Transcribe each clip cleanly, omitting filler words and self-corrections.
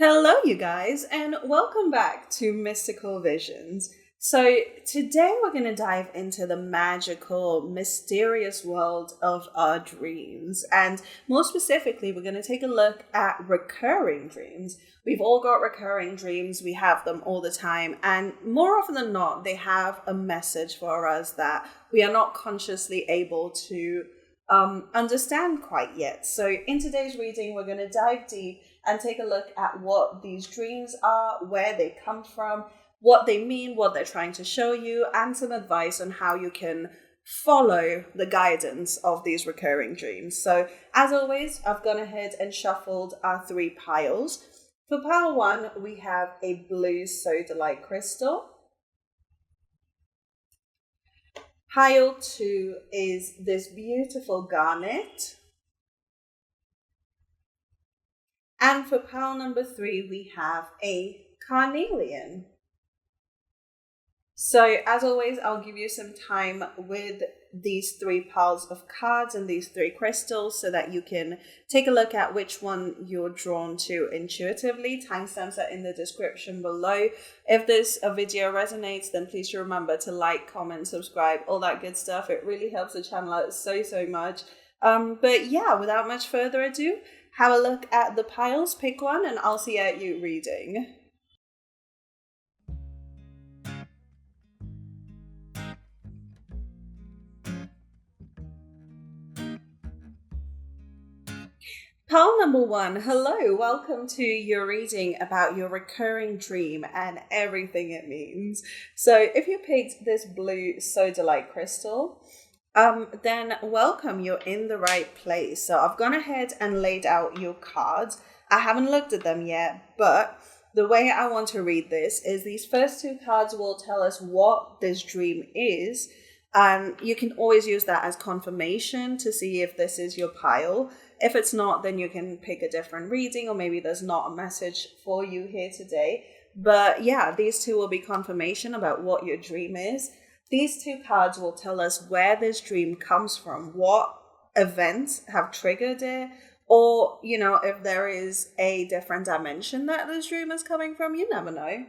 Hello, you guys, and welcome back to Mystical Visions. So, today we're going to dive into the magical, mysterious world of our dreams. And more specifically, we're going to take a look at recurring dreams. We've all got recurring dreams, we have them all the time, and more often than not, they have a message for us that we are not consciously able to understand quite yet. So, in today's reading, we're going to dive deep and take a look at what these dreams are, where they come from, what they mean, what they're trying to show you, and some advice on how you can follow the guidance of these recurring dreams. So, as always, I've gone ahead and shuffled our three piles. For pile one, we have a blue sodalite crystal. Pile two is this beautiful garnet. And for pile number three, we have a carnelian. So as always, I'll give you some time with these three piles of cards and these three crystals so that you can take a look at which one you're drawn to intuitively. Timestamps are in the description below. If this video resonates, then please remember to like, comment, subscribe, all that good stuff. It really helps the channel out so much. But yeah, without much further ado, have a look at the piles, pick one, and I'll see at you reading. Pile number one, hello, welcome to your reading about your recurring dream and everything it means. So if you picked this blue sodalite crystal, then welcome, you're in the right place. So I've gone ahead and laid out your cards. I haven't looked at them yet, but the way I want to read this is these first two cards will tell us what this dream is. And you can always use that as confirmation to see if this is your pile. If it's not, then you can pick a different reading, or maybe there's not a message for you here today. But yeah, these two will be confirmation about what your dream is. These two cards will tell us where this dream comes from, what events have triggered it, or, if there is a different dimension that this dream is coming from, you never know.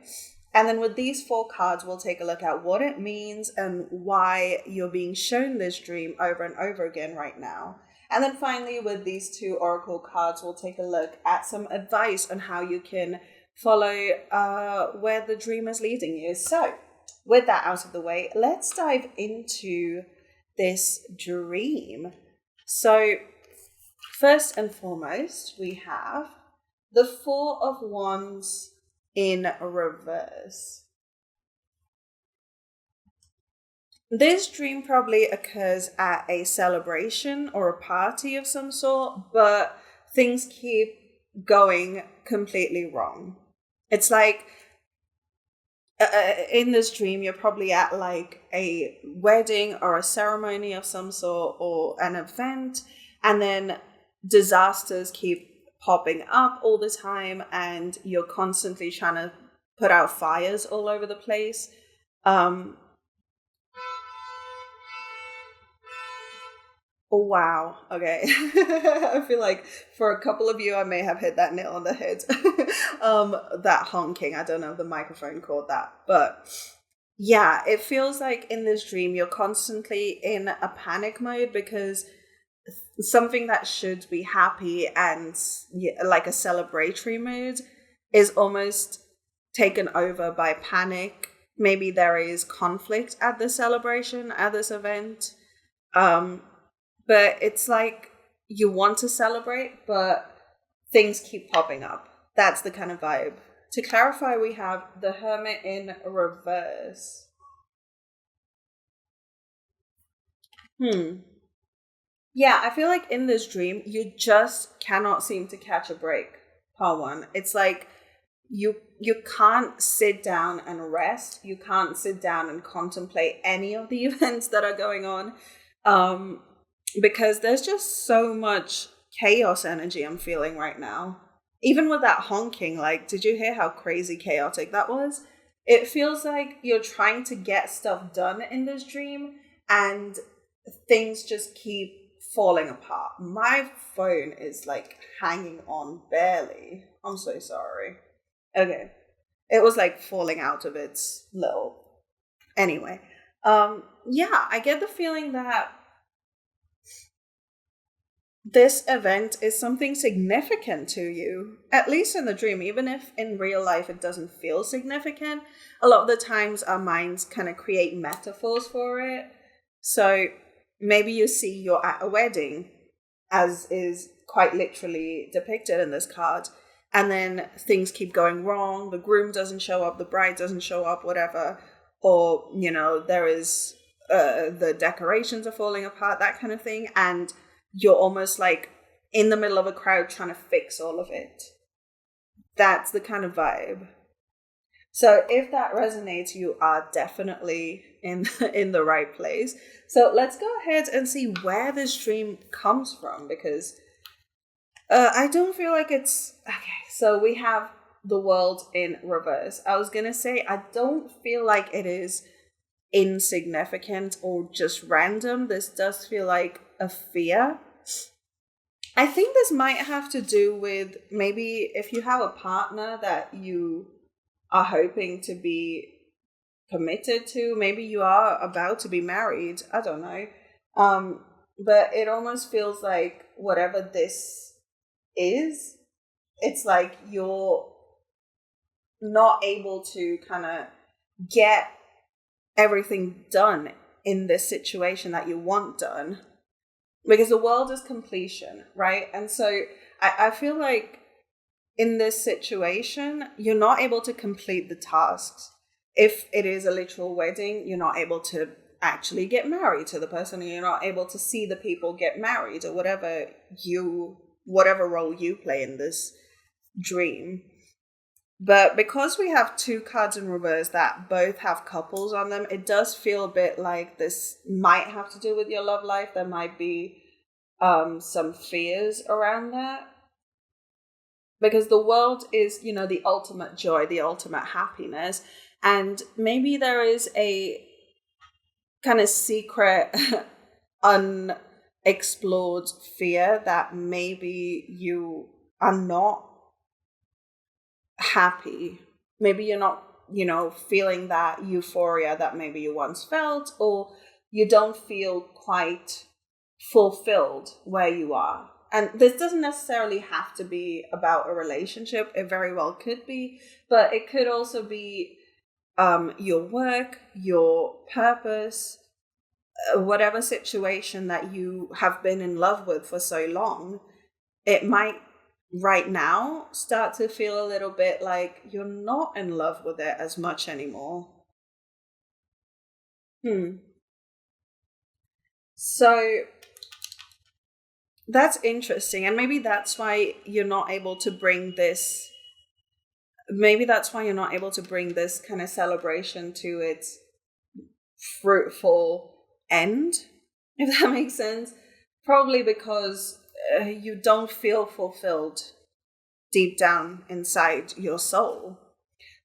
And then with these four cards, we'll take a look at what it means and why you're being shown this dream over and over again right now. And then finally, with these two oracle cards, we'll take a look at some advice on how you can follow where the dream is leading you. So, with that out of the way, let's dive into this dream. So, first and foremost, we have the Four of Wands in reverse. This dream probably occurs at a celebration or a party of some sort, but things keep going completely wrong. It's like in this dream, you're probably at like a wedding or a ceremony of some sort or an event, and then disasters keep popping up all the time, and you're constantly trying to put out fires all over the place. Oh, wow. Okay. I feel like for a couple of you, I may have hit that nail on the head. That honking, I don't know if the microphone caught that, but yeah, it feels like in this dream, you're constantly in a panic mode because something that should be happy and like a celebratory mood is almost taken over by panic. Maybe there is conflict at the celebration, at this event. But it's like you want to celebrate, but things keep popping up. That's the kind of vibe. To clarify, we have the Hermit in reverse. Yeah, I feel like in this dream, you just cannot seem to catch a break, part one. It's like you can't sit down and rest. You can't sit down and contemplate any of the events that are going on. Because there's just so much chaos energy I'm feeling right now. Even with that honking, like, did you hear how crazy chaotic that was? It feels like you're trying to get stuff done in this dream and things just keep falling apart. My phone is like hanging on barely. I'm so sorry. Okay. It was like falling out of its little. Anyway. Yeah, I get the feeling that this event is something significant to you, at least in the dream, even if in real life it doesn't feel significant. A lot of the times our minds kind of create metaphors for it. So maybe you see you're at a wedding, as is quite literally depicted in this card, and then things keep going wrong. The groom doesn't show up, the bride doesn't show up, whatever. Or, there is the decorations are falling apart, that kind of thing. And you're almost like in the middle of a crowd trying to fix all of it. That's the kind of vibe. So if that resonates, you are definitely in the right place. So let's go ahead and see where this dream comes from, because I don't feel like it's okay. So we have the world in reverse. I was gonna say I don't feel like it is insignificant or just random. This does feel like a fear. I think this might have to do with maybe if you have a partner that you are hoping to be committed to, maybe you are about to be married. I don't know. But it almost feels like whatever this is, it's like you're not able to kind of get everything done in this situation that you want done, because the world is completion, right? And so I feel like in this situation, you're not able to complete the tasks. If it is a literal wedding, you're not able to actually get married to the person, and you're not able to see the people get married, or whatever role you play in this dream. But because we have two cards in reverse that both have couples on them, it does feel a bit like this might have to do with your love life. There might be some fears around that. Because the world is, the ultimate joy, the ultimate happiness. And maybe there is a kind of secret, unexplored fear that maybe you are not happy. Maybe you're not, feeling that euphoria that maybe you once felt, or you don't feel quite fulfilled where you are. And this doesn't necessarily have to be about a relationship. It very well could be, but it could also be your work, your purpose, whatever situation that you have been in love with for so long. It might right now start to feel a little bit like you're not in love with it as much anymore. So that's interesting. And maybe that's why you're not able to bring this. Maybe that's why you're not able to bring this kind of celebration to its fruitful end, if that makes sense. Probably because you don't feel fulfilled deep down inside your soul.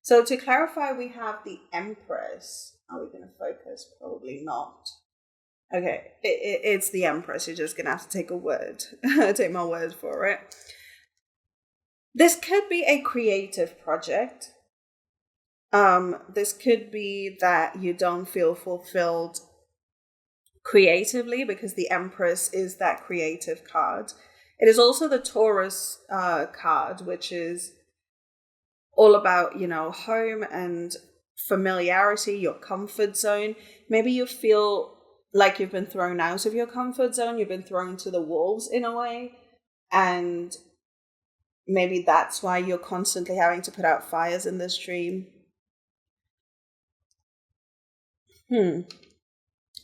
So to clarify, we have the Empress. Are we going to focus? Probably not. Okay, it's the Empress. You're just going to have to take take my word for it. This could be a creative project. This could be that you don't feel fulfilled creatively, because the Empress is that creative card. It is also the Taurus card, which is all about, home and familiarity, your comfort zone. Maybe you feel like you've been thrown out of your comfort zone. You've been thrown to the wolves in a way. And maybe that's why you're constantly having to put out fires in this dream.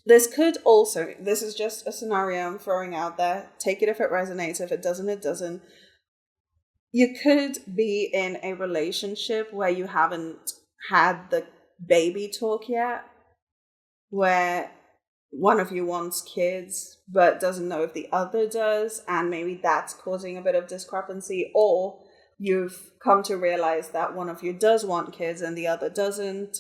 This is just a scenario I'm throwing out there. Take it if it resonates. If it doesn't, it doesn't. You could be in a relationship where you haven't had the baby talk yet, where one of you wants kids but doesn't know if the other does, and maybe that's causing a bit of discrepancy. Or you've come to realize that one of you does want kids and the other doesn't.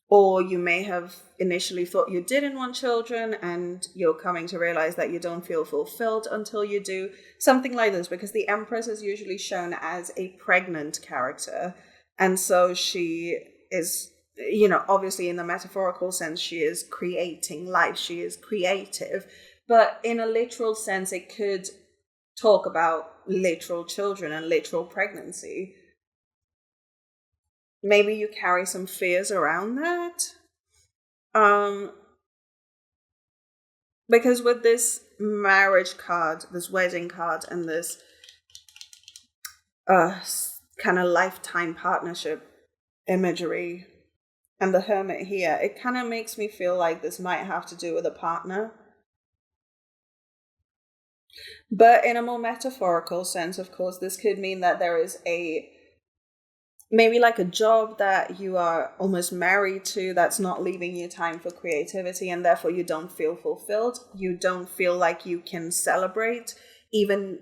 Or you may have initially thought you didn't want children and you're coming to realize that you don't feel fulfilled until you do. Something like this, because the Empress is usually shown as a pregnant character. And so she is, obviously in the metaphorical sense, she is creating life. She is creative. But in a literal sense, it could talk about literal children and literal pregnancy. Maybe you carry some fears around that. Because with this marriage card, this wedding card, and this kind of lifetime partnership imagery, and the Hermit here, it kind of makes me feel like this might have to do with a partner. But in a more metaphorical sense, of course, this could mean that there is maybe like a job that you are almost married to that's not leaving you time for creativity, and therefore you don't feel fulfilled. You don't feel like you can celebrate, even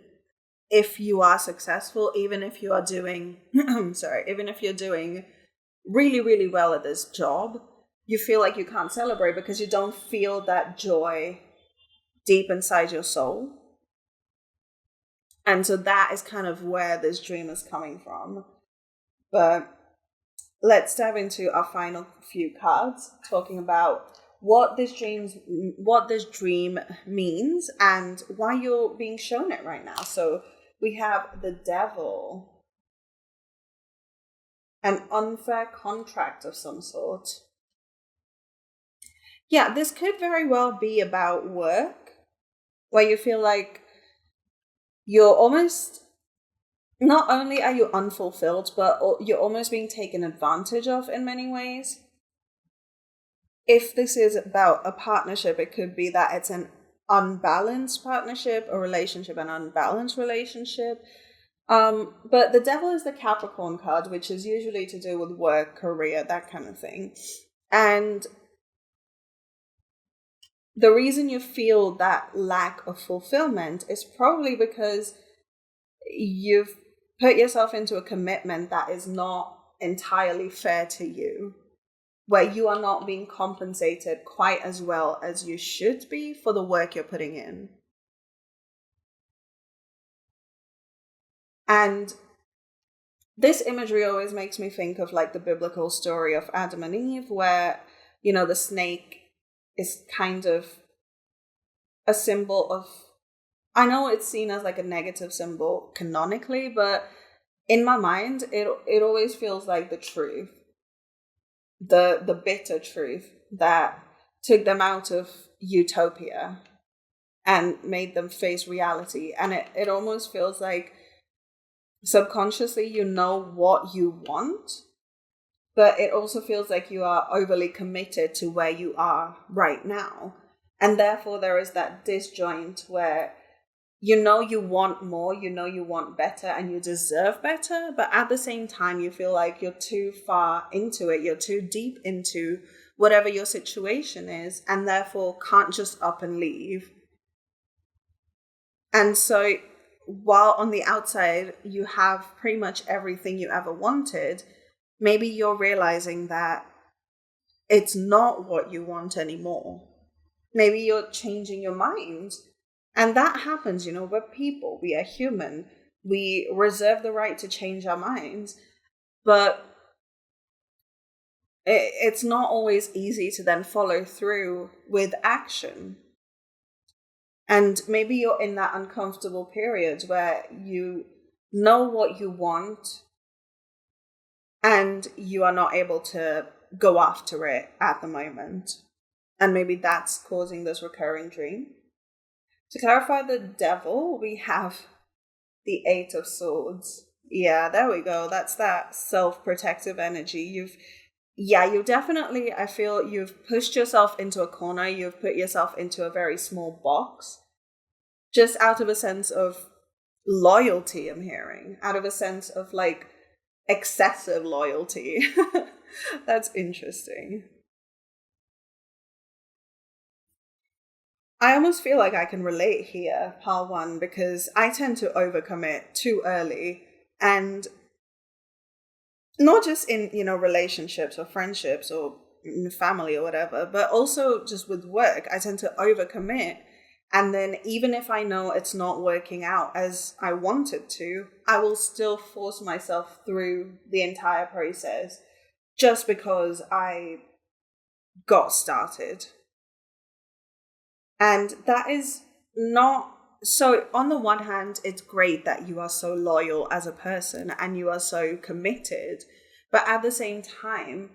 if you are successful, even if you are doing, even if you're doing really, really well at this job, you feel like you can't celebrate because you don't feel that joy deep inside your soul. And so that is kind of where this dream is coming from. But let's dive into our final few cards, talking about what this dream means and why you're being shown it right now. So we have the Devil, an unfair contract of some sort. Yeah, this could very well be about work, where you feel like you're almost, not only are you unfulfilled, but you're almost being taken advantage of in many ways. If this is about a partnership, it could be that it's an unbalanced partnership, a relationship, an unbalanced relationship. But the Devil is the Capricorn card, which is usually to do with work, career, that kind of thing. And the reason you feel that lack of fulfillment is probably because you've put yourself into a commitment that is not entirely fair to you, where you are not being compensated quite as well as you should be for the work you're putting in. And this imagery always makes me think of like the biblical story of Adam and Eve, where, the snake is kind of a symbol of, I know it's seen as like a negative symbol canonically, but in my mind, it always feels like the truth, the bitter truth that took them out of utopia and made them face reality. And it almost feels like subconsciously you know what you want, but it also feels like you are overly committed to where you are right now. And therefore there is that disjoint where you want more, you want better, and you deserve better, but at the same time you feel like you're too far into it, you're too deep into whatever your situation is, and therefore can't just up and leave. And so while on the outside you have pretty much everything you ever wanted, maybe you're realizing that it's not what you want anymore. Maybe you're changing your mind. And that happens, we're people, we are human. We reserve the right to change our minds. But it's not always easy to then follow through with action. And maybe you're in that uncomfortable period where you know what you want and you are not able to go after it at the moment. And maybe that's causing this recurring dream. To clarify the Devil, we have the Eight of Swords. Yeah, there we go. That's that self-protective energy. You definitely, I feel you've pushed yourself into a corner. You've put yourself into a very small box. Just out of a sense of loyalty, I'm hearing. Out of a sense of like excessive loyalty. That's interesting. I almost feel like I can relate here, pile one, because I tend to overcommit too early. And not just in, relationships or friendships or in family or whatever, but also just with work, I tend to overcommit. And then even if I know it's not working out as I want it to, I will still force myself through the entire process just because I got started. And that is not so. On the one hand, it's great that you are so loyal as a person and you are so committed. But at the same time,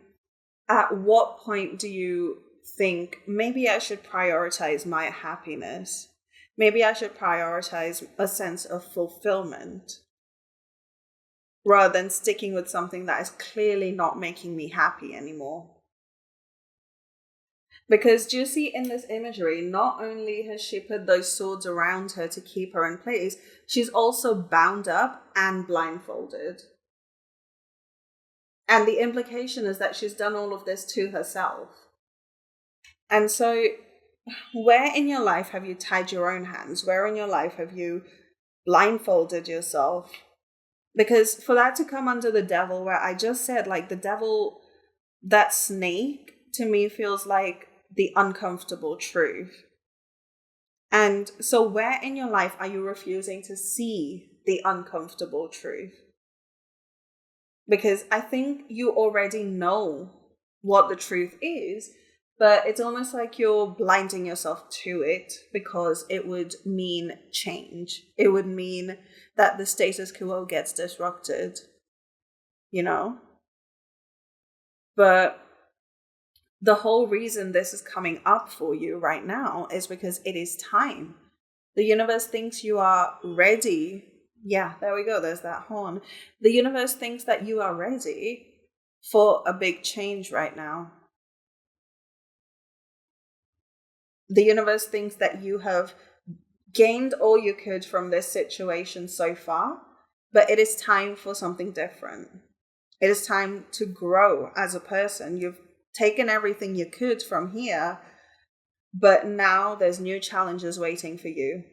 at what point do you think maybe I should prioritize my happiness? Maybe I should prioritize a sense of fulfillment rather than sticking with something that is clearly not making me happy anymore. Because do you see in this imagery, not only has she put those swords around her to keep her in place, she's also bound up and blindfolded. And the implication is that she's done all of this to herself. And so, where in your life have you tied your own hands? Where in your life have you blindfolded yourself? Because for that to come under the devil, where I just said, like, the devil, that snake, to me feels like the uncomfortable truth. And so where in your life are you refusing to see the uncomfortable truth? Because I think you already know what the truth is, but it's almost like you're blinding yourself to it because it would mean change. It would mean that the status quo gets disrupted, you know? But the whole reason this is coming up for you right now is because it is time. The universe thinks you are ready. Yeah, there we go. There's that horn. The universe thinks that you are ready for a big change right now. The universe thinks that you have gained all you could from this situation so far, but it is time for something different. It is time to grow as a person. You've taken everything you could from here, but now there's new challenges waiting for you.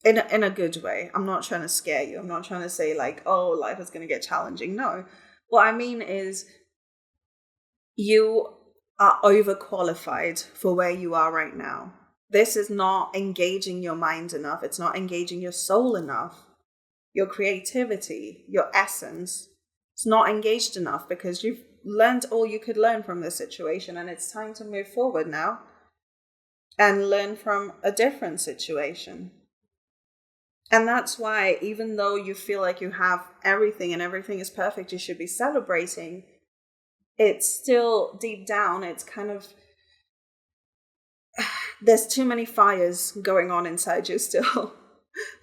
In a good way. I'm not trying to scare you. I'm not trying to say like, oh, life is going to get challenging. No. What I mean is you are overqualified for where you are right now. This is not engaging your mind enough. It's not engaging your soul enough. Your creativity, your essence. It's not engaged enough because you've learned all you could learn from this situation, and it's time to move forward now and learn from a different situation. And that's why, even though you feel like you have everything and everything is perfect, you should be celebrating, it's still deep down, it's kind of, there's too many fires going on inside you still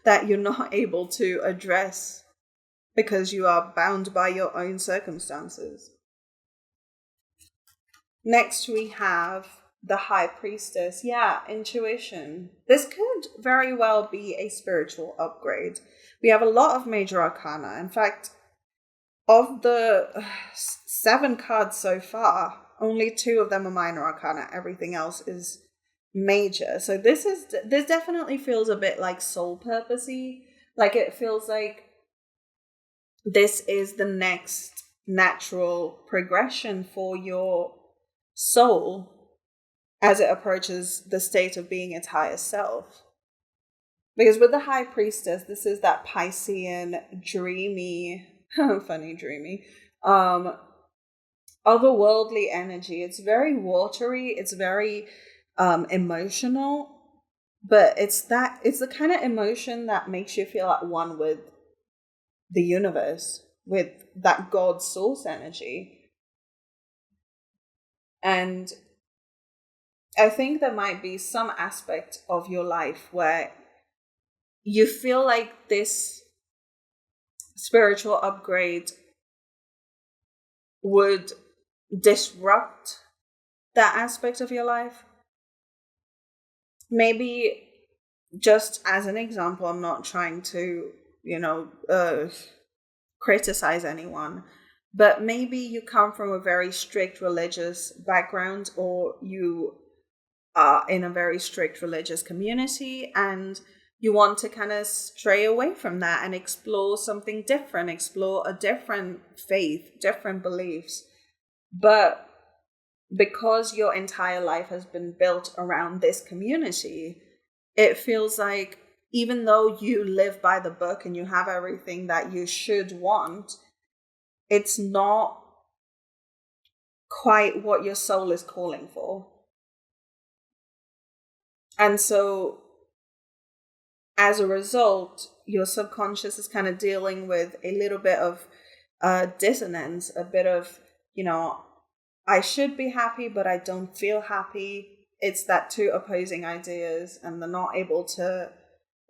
that you're not able to address because you are bound by your own circumstances. Next, we have the High Priestess. Yeah, intuition. This could very well be a spiritual upgrade. We have a lot of major arcana. In fact, of the 7 cards so far, only 2 of them are minor arcana. Everything else is major. So this definitely feels a bit like soul purposey. Like it feels like this is the next natural progression for your soul as it approaches the state of being its higher self. Because with the High Priestess, this is that Piscean, dreamy, dreamy, otherworldly energy. It's very watery, it's very emotional, but it's the kind of emotion that makes you feel at one with the universe, with that God source energy. And I think there might be some aspect of your life where you feel like this spiritual upgrade would disrupt that aspect of your life. Maybe, just as an example, I'm not trying to, criticize anyone, but maybe you come from a very strict religious background, or you are in a very strict religious community and you want to kind of stray away from that and explore something different, explore a different faith, different beliefs. But because your entire life has been built around this community, it feels like even though you live by the book and you have everything that you should want, it's not quite what your soul is calling for. And so as a result, your subconscious is kind of dealing with a little bit of dissonance, a bit of, I should be happy, but I don't feel happy. It's that two opposing ideas, and they're not able to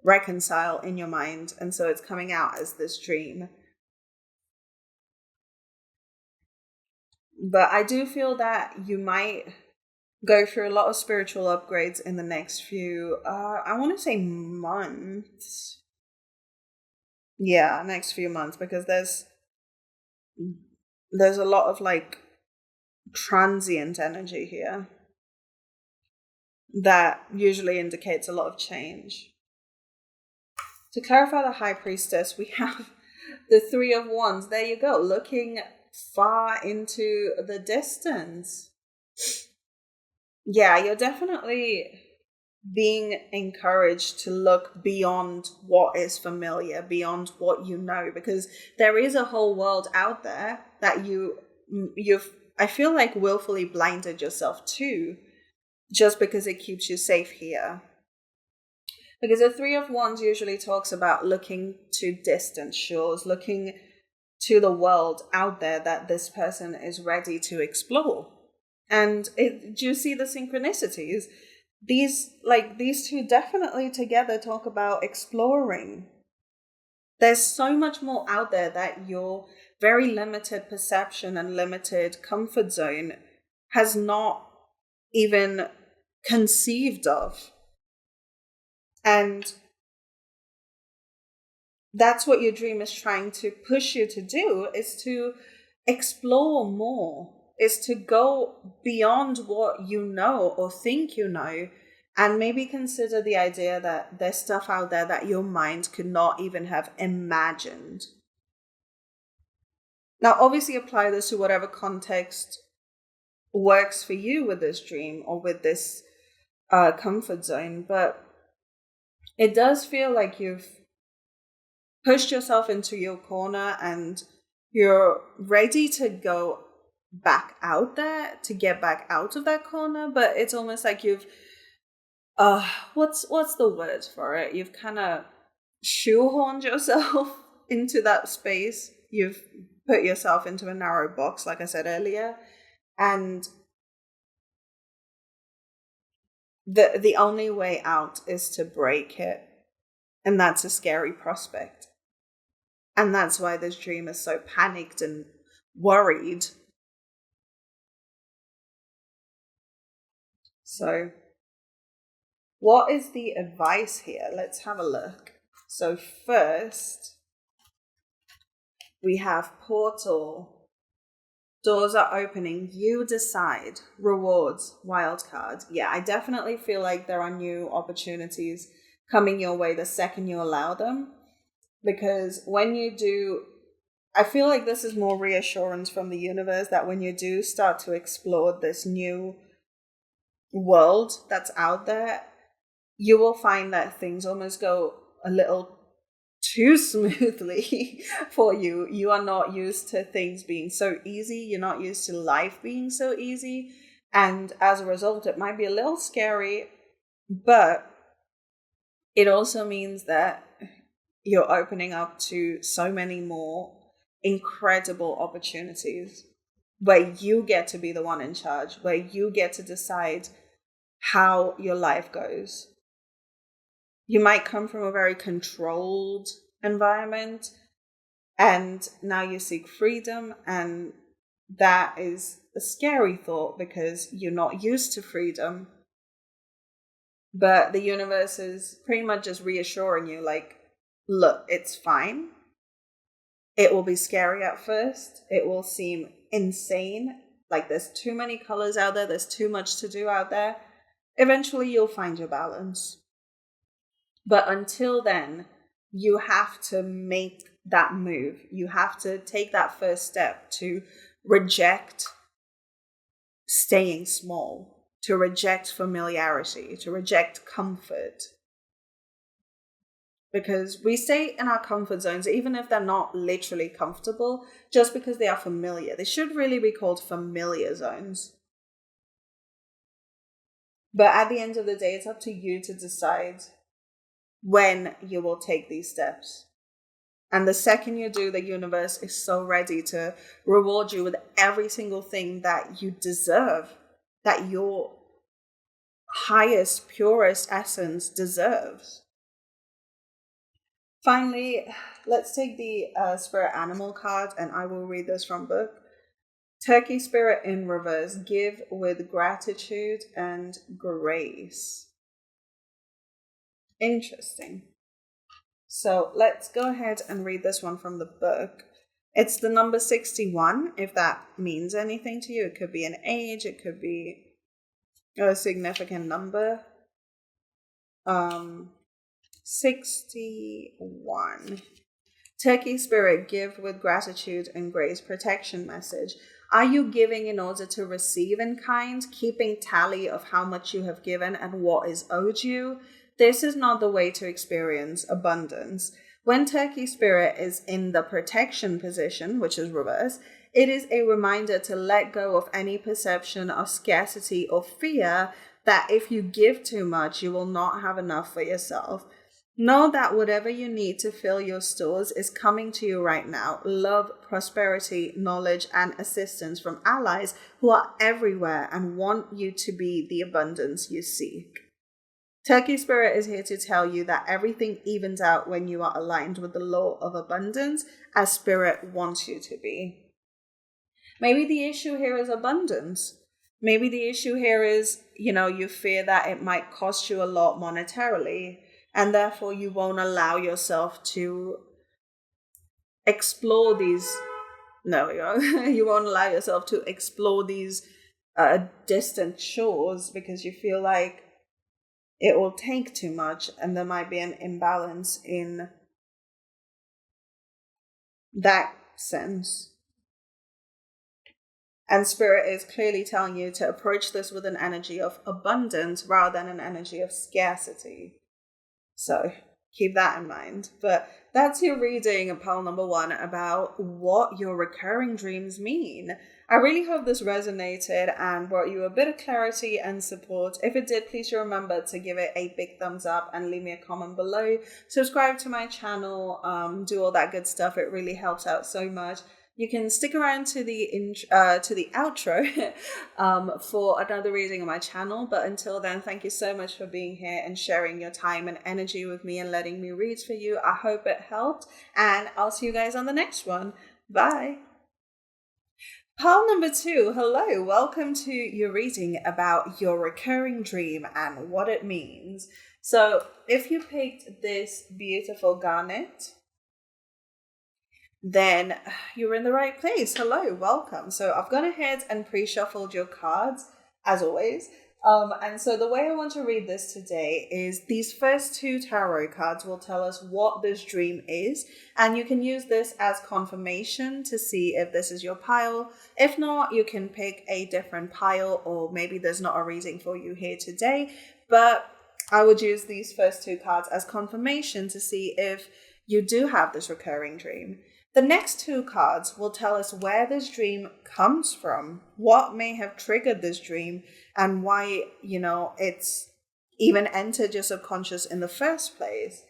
reconcile in your mind. And so it's coming out as this dream. But I do feel that you might go through a lot of spiritual upgrades in the next few, I want to say months. Yeah, next few months, because there's a lot of like transient energy here that usually indicates a lot of change. To clarify the High Priestess, we have the Three of Wands. There you go, looking far into the distance. Yeah, you're definitely being encouraged to look beyond what is familiar, beyond what you know, because there is a whole world out there that you've, I feel like, willfully blinded yourself to, just because it keeps you safe here. Because the Three of Wands usually talks about looking to distant shores, looking to the world out there that this person is ready to explore. And do you see the synchronicities? These two definitely together talk about exploring. There's so much more out there that your very limited perception and limited comfort zone has not even conceived of. And that's what your dream is trying to push you to do, is to explore more, is to go beyond what you know or think you know, and maybe consider the idea that there's stuff out there that your mind could not even have imagined. Now, obviously apply this to whatever context works for you with this dream or with this comfort zone, but it does feel like you've pushed yourself into your corner and you're ready to go back out there, to get back out of that corner, but it's almost like you've what's the word for it? You've kind of shoehorned yourself into that space. You've put yourself into a narrow box, like I said earlier, and the only way out is to break it, and that's a scary prospect. And that's why this dream is so panicked and worried. So, what is the advice here? Let's have a look. So first, we have portal. Doors are opening. You decide. Rewards. Wildcard. Yeah, I definitely feel like there are new opportunities coming your way the second you allow them. Because when you do, I feel like this is more reassurance from the universe that when you do start to explore this new world that's out there, you will find that things almost go a little too smoothly for you. You are not used to things being so easy. You're not used to life being so easy. And as a result, it might be a little scary, but it also means that you're opening up to so many more incredible opportunities where you get to be the one in charge, where you get to decide how your life goes. You might come from a very controlled environment and now you seek freedom, and that is a scary thought because you're not used to freedom. But the universe is pretty much just reassuring you, like, look, it's fine. It will be scary at first. It will seem insane. Like there's too many colors out there. There's too much to do out there. Eventually you'll find your balance. But until then, you have to make that move. You have to take that first step to reject staying small, to reject familiarity, to reject comfort. Because we stay in our comfort zones, even if they're not literally comfortable, just because they are familiar. They should really be called familiar zones. But at the end of the day, it's up to you to decide when you will take these steps. And the second you do, the universe is so ready to reward you with every single thing that you deserve, that your highest, purest essence deserves. Finally, let's take the spirit animal card, and I will read this from book. Turkey spirit in reverse, give with gratitude and grace. Interesting. So let's go ahead and read this one from the book. It's the number 61, if that means anything to you. It could be an age, it could be a significant number. 61. Turkey spirit, give with gratitude and grace. Protection message. Are you giving in order to receive in kind, keeping tally of how much you have given and what is owed you? This is not the way to experience abundance. When Turkey spirit is in the protection position, which is reverse, it is a reminder to let go of any perception of scarcity or fear that if you give too much, you will not have enough for yourself. Know that whatever you need to fill your stores is coming to you right now. Love, prosperity, knowledge, and assistance from allies who are everywhere and want you to be the abundance you seek. Turkey spirit is here to tell you that everything evens out when you are aligned with the law of abundance as spirit wants you to be. Maybe the issue here is abundance. Maybe the issue here is, you fear that it might cost you a lot monetarily, and therefore you won't allow yourself to explore these. You won't allow yourself to explore these distant shores because you feel like it will take too much and there might be an imbalance in that sense. And spirit is clearly telling you to approach this with an energy of abundance rather than an energy of scarcity. So keep that in mind. But that's your reading of pile number 1 about what your recurring dreams mean. I really hope this resonated and brought you a bit of clarity and support. If it did, please remember to give it a big thumbs up and leave me a comment below. Subscribe to my channel, do all that good stuff. It really helps out so much. You can stick around to the outro for another reading on my channel. But until then, thank you so much for being here and sharing your time and energy with me and letting me read for you. I hope it helped, and I'll see you guys on the next one. Bye. Pile number 2, hello, welcome to your reading about your recurring dream and what it means. So if you picked this beautiful garnet, then you're in the right place. Hello, welcome. So I've gone ahead and pre-shuffled your cards, as always. And so the way I want to read this today is these first 2 tarot cards will tell us what this dream is. And you can use this as confirmation to see if this is your pile. If not, you can pick a different pile, or maybe there's not a reading for you here today. But I would use these first 2 cards as confirmation to see if you do have this recurring dream. The next 2 cards will tell us where this dream comes from, what may have triggered this dream, and why, it's even entered your subconscious in the first place.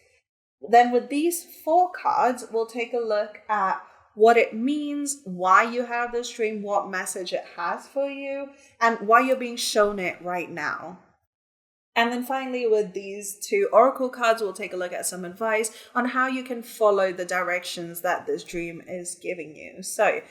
Then with these 4 cards, we'll take a look at what it means, why you have this dream, what message it has for you, and why you're being shown it right now. And then finally, with these 2 oracle cards, we'll take a look at some advice on how you can follow the directions that this dream is giving you. So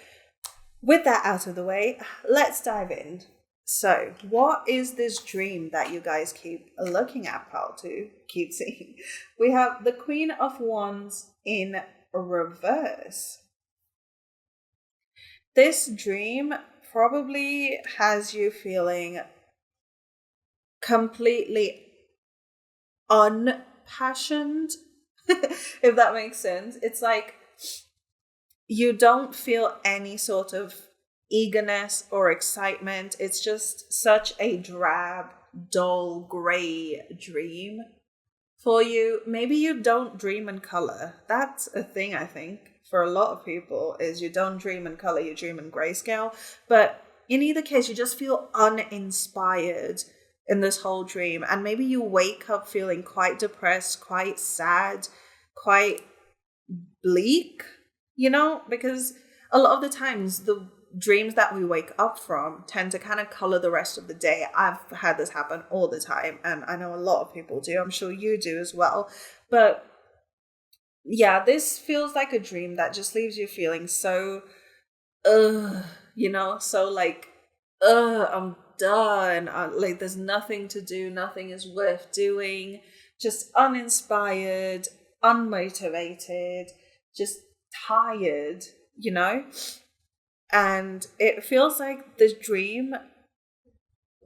with that out of the way, let's dive in. So what is this dream that you guys keep looking at, pile 2? Keep seeing. We have the Queen of Wands in reverse. This dream probably has you feeling completely unpassioned, if that makes sense. It's like you don't feel any sort of eagerness or excitement. It's just such a drab, dull, grey dream for you. Maybe you don't dream in color. That's a thing, I think, for a lot of people, is you don't dream in color, you dream in grayscale. But in either case, you just feel uninspired in this whole dream. And maybe you wake up feeling quite depressed, quite sad, quite bleak, because a lot of the times the dreams that we wake up from tend to kind of color the rest of the day. I've had this happen all the time, and I know a lot of people do. I'm sure you do as well. But yeah, this feels like a dream that just leaves you feeling so, so like, I'm done. Like, there's nothing to do, nothing is worth doing, just uninspired, unmotivated, just tired, And it feels like this dream,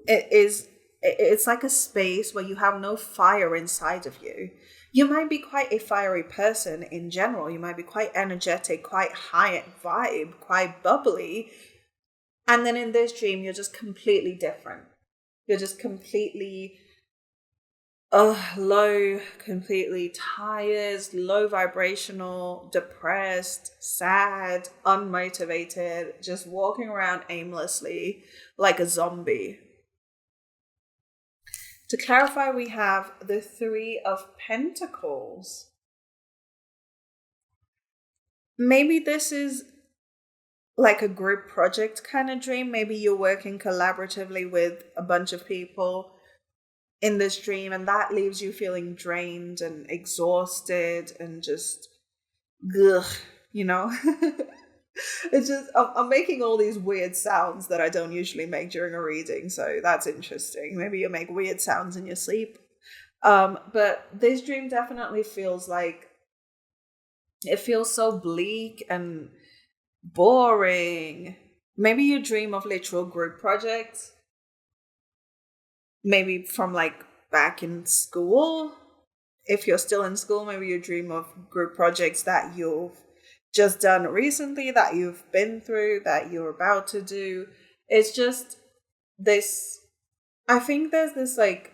it's like a space where you have no fire inside of you. You might be quite a fiery person in general. You might be quite energetic, quite high vibe, quite bubbly. And then in this dream, you're just completely different. You're just completely low, completely tired, low vibrational, depressed, sad, unmotivated, just walking around aimlessly like a zombie. To clarify, we have the Three of Pentacles. Maybe this is like a group project kind of dream. Maybe you're working collaboratively with a bunch of people in this dream, and that leaves you feeling drained and exhausted and just ugh, It's just I'm making all these weird sounds that I don't usually make during a reading, so that's interesting. Maybe you make weird sounds in your sleep. But this dream definitely feels like it feels so bleak and boring. Maybe you dream of literal group projects, maybe from like back in school. If you're still in school, maybe you dream of group projects that you've just done recently, that you've been through, that you're about to do. It's just this, I think there's this like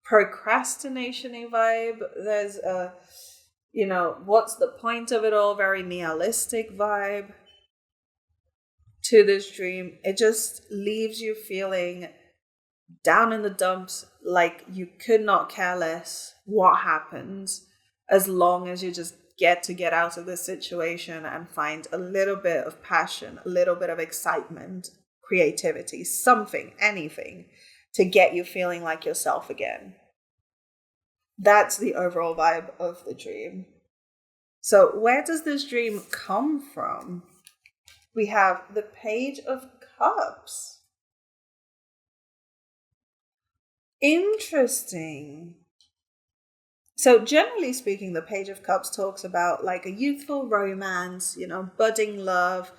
procrastination-y vibe. There's a, what's the point of it all? Very nihilistic vibe to this dream. It just leaves you feeling down in the dumps, like you could not care less what happens, as long as you just get out of this situation and find a little bit of passion, a little bit of excitement, creativity, something, anything to get you feeling like yourself again. That's the overall vibe of the dream. So where does this dream come from? We have the Page of Cups. Interesting. So generally speaking, the Page of Cups talks about like a youthful romance, budding love,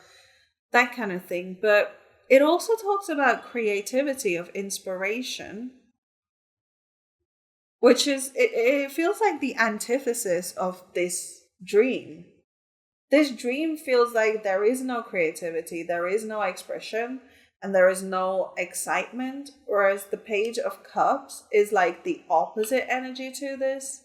that kind of thing. But it also talks about creativity, of inspiration, which is, it feels like the antithesis of this dream. This dream feels like there is no creativity, there is no expression, and there is no excitement, whereas the Page of Cups is like the opposite energy to this.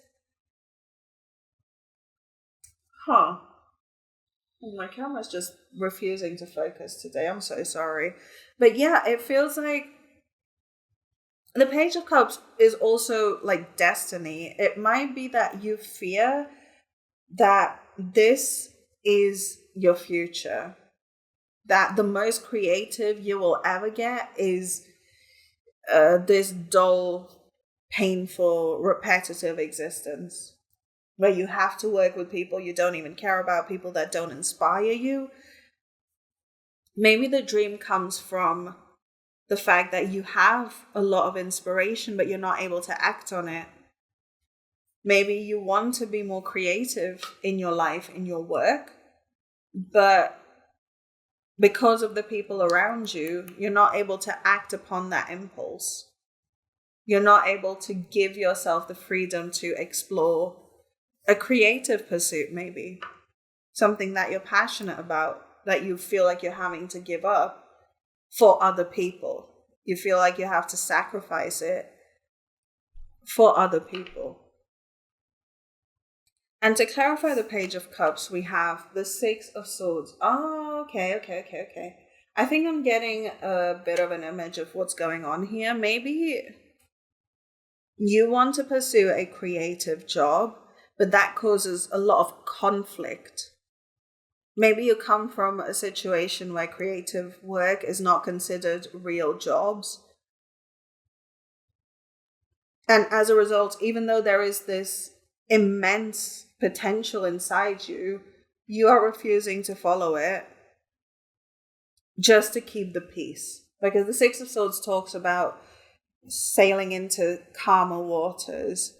My camera's just refusing to focus today. I'm so sorry. But yeah, it feels like the Page of Cups is also like destiny. It might be that you fear that this is your future, that the most creative you will ever get is this dull, painful, repetitive existence where you have to work with people you don't even care about, people that don't inspire you. Maybe the dream comes from the fact that you have a lot of inspiration, but you're not able to act on it. Maybe you want to be more creative in your life, in your work, but because of the people around you, you're not able to act upon that impulse. You're not able to give yourself the freedom to explore a creative pursuit, maybe something that you're passionate about, that you feel like you're having to give up for other people. You feel like you have to sacrifice it for other people. And to clarify the Page of Cups, we have the Six of Swords. Oh, okay. I think I'm getting a bit of an image of what's going on here. Maybe you want to pursue a creative job, but that causes a lot of conflict. Maybe you come from a situation where creative work is not considered real jobs. And as a result, even though there is this immense potential inside you, you are refusing to follow it just to keep the peace. Because the Six of Swords talks about sailing into calmer waters.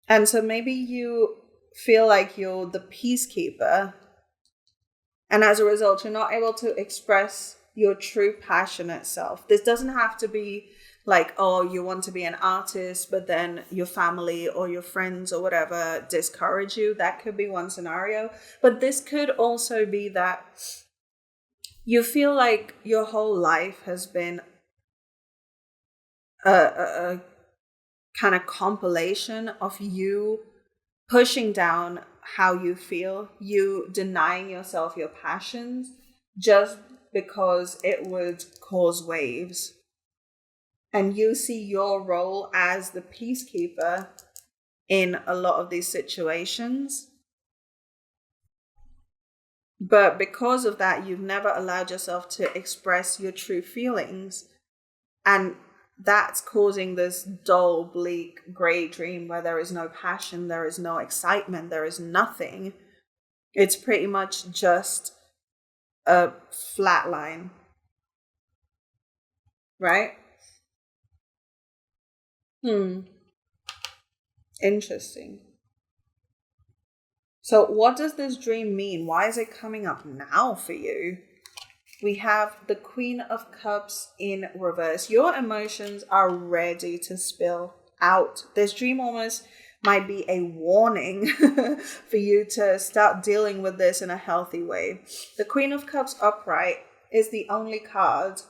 And so maybe you feel like you're the peacekeeper, and as a result, you're not able to express your true passionate self. This doesn't have to be like, oh, you want to be an artist, but then your family or your friends or whatever discourage you. That could be one scenario. But this could also be that you feel like your whole life has been a kind of compilation of you pushing down how you feel, you denying yourself your passions just because it would cause waves. And you see your role as the peacekeeper in a lot of these situations. But because of that, you've never allowed yourself to express your true feelings. And that's causing this dull, bleak, grey dream where there is no passion, there is no excitement, there is nothing. It's pretty much just a flat line. Right? Interesting. So what does this dream mean? Why is it coming up now for you? We have the Queen of Cups in reverse. Your emotions are ready to spill out. This dream almost might be a warning for you to start dealing with this in a healthy way. The Queen of Cups upright is the only card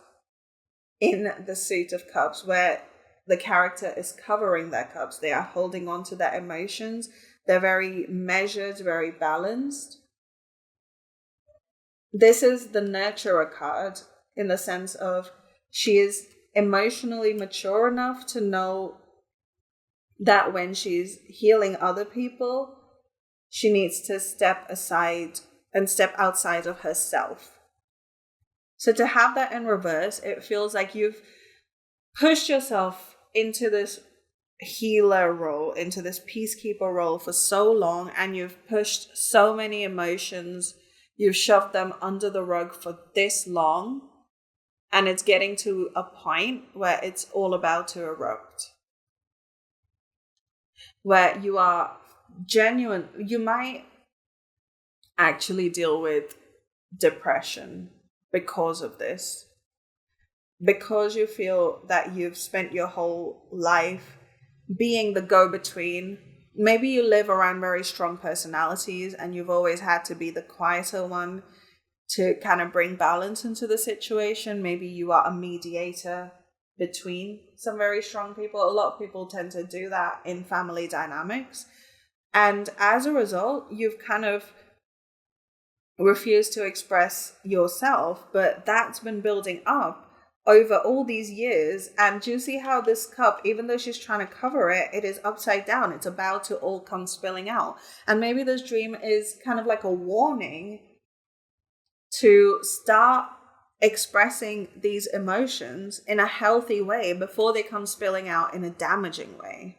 in the Suit of Cups where the character is covering their cups. They are holding on to their emotions. They're very measured, very balanced. This is the nurturer card in the sense of she is emotionally mature enough to know that when she's healing other people, she needs to step aside and step outside of herself. So to have that in reverse, it feels like you've pushed yourself into this healer role, into this peacekeeper role for so long, and you've pushed so many emotions. You've shoved them under the rug for this long, and it's getting to a point where it's all about to erupt. Where you are genuine, you might actually deal with depression because of this. Because you feel that you've spent your whole life being the go-between. Maybe you live around very strong personalities and you've always had to be the quieter one to kind of bring balance into the situation. Maybe you are a mediator between some very strong people. A lot of people tend to do that in family dynamics. And as a result, you've kind of refused to express yourself, but that's been building up over all these years. And do you see how this cup, even though she's trying to cover it, it is upside down. It's about to all come spilling out. And maybe this dream is kind of like a warning to start expressing these emotions in a healthy way before they come spilling out in a damaging way.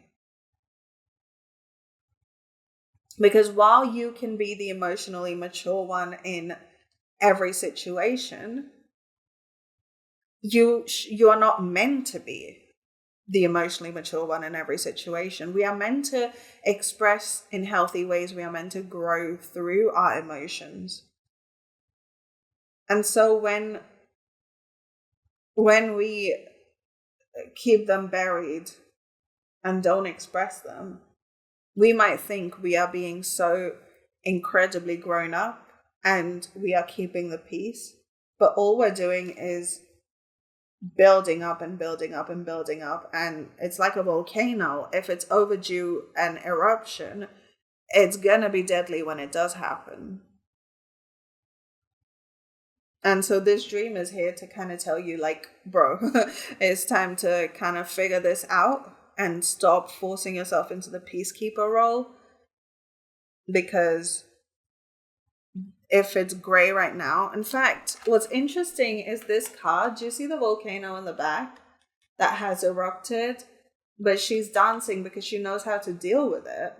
Because while you can be the emotionally mature one in every situation, you are not meant to be the emotionally mature one in every situation. We are meant to express in healthy ways. We are meant to grow through our emotions. And so when we keep them buried and don't express them, we might think we are being so incredibly grown up and we are keeping the peace. But all we're doing is building up and building up and building up. And it's like a volcano. If it's overdue an eruption, it's gonna be deadly when it does happen. And so this dream is here to kind of tell you, like, bro, it's time to kind of figure this out and stop forcing yourself into the peacekeeper role. Because if it's gray right now, in fact, what's interesting is this card. Do you see the volcano in the back that has erupted? But she's dancing because she knows how to deal with it.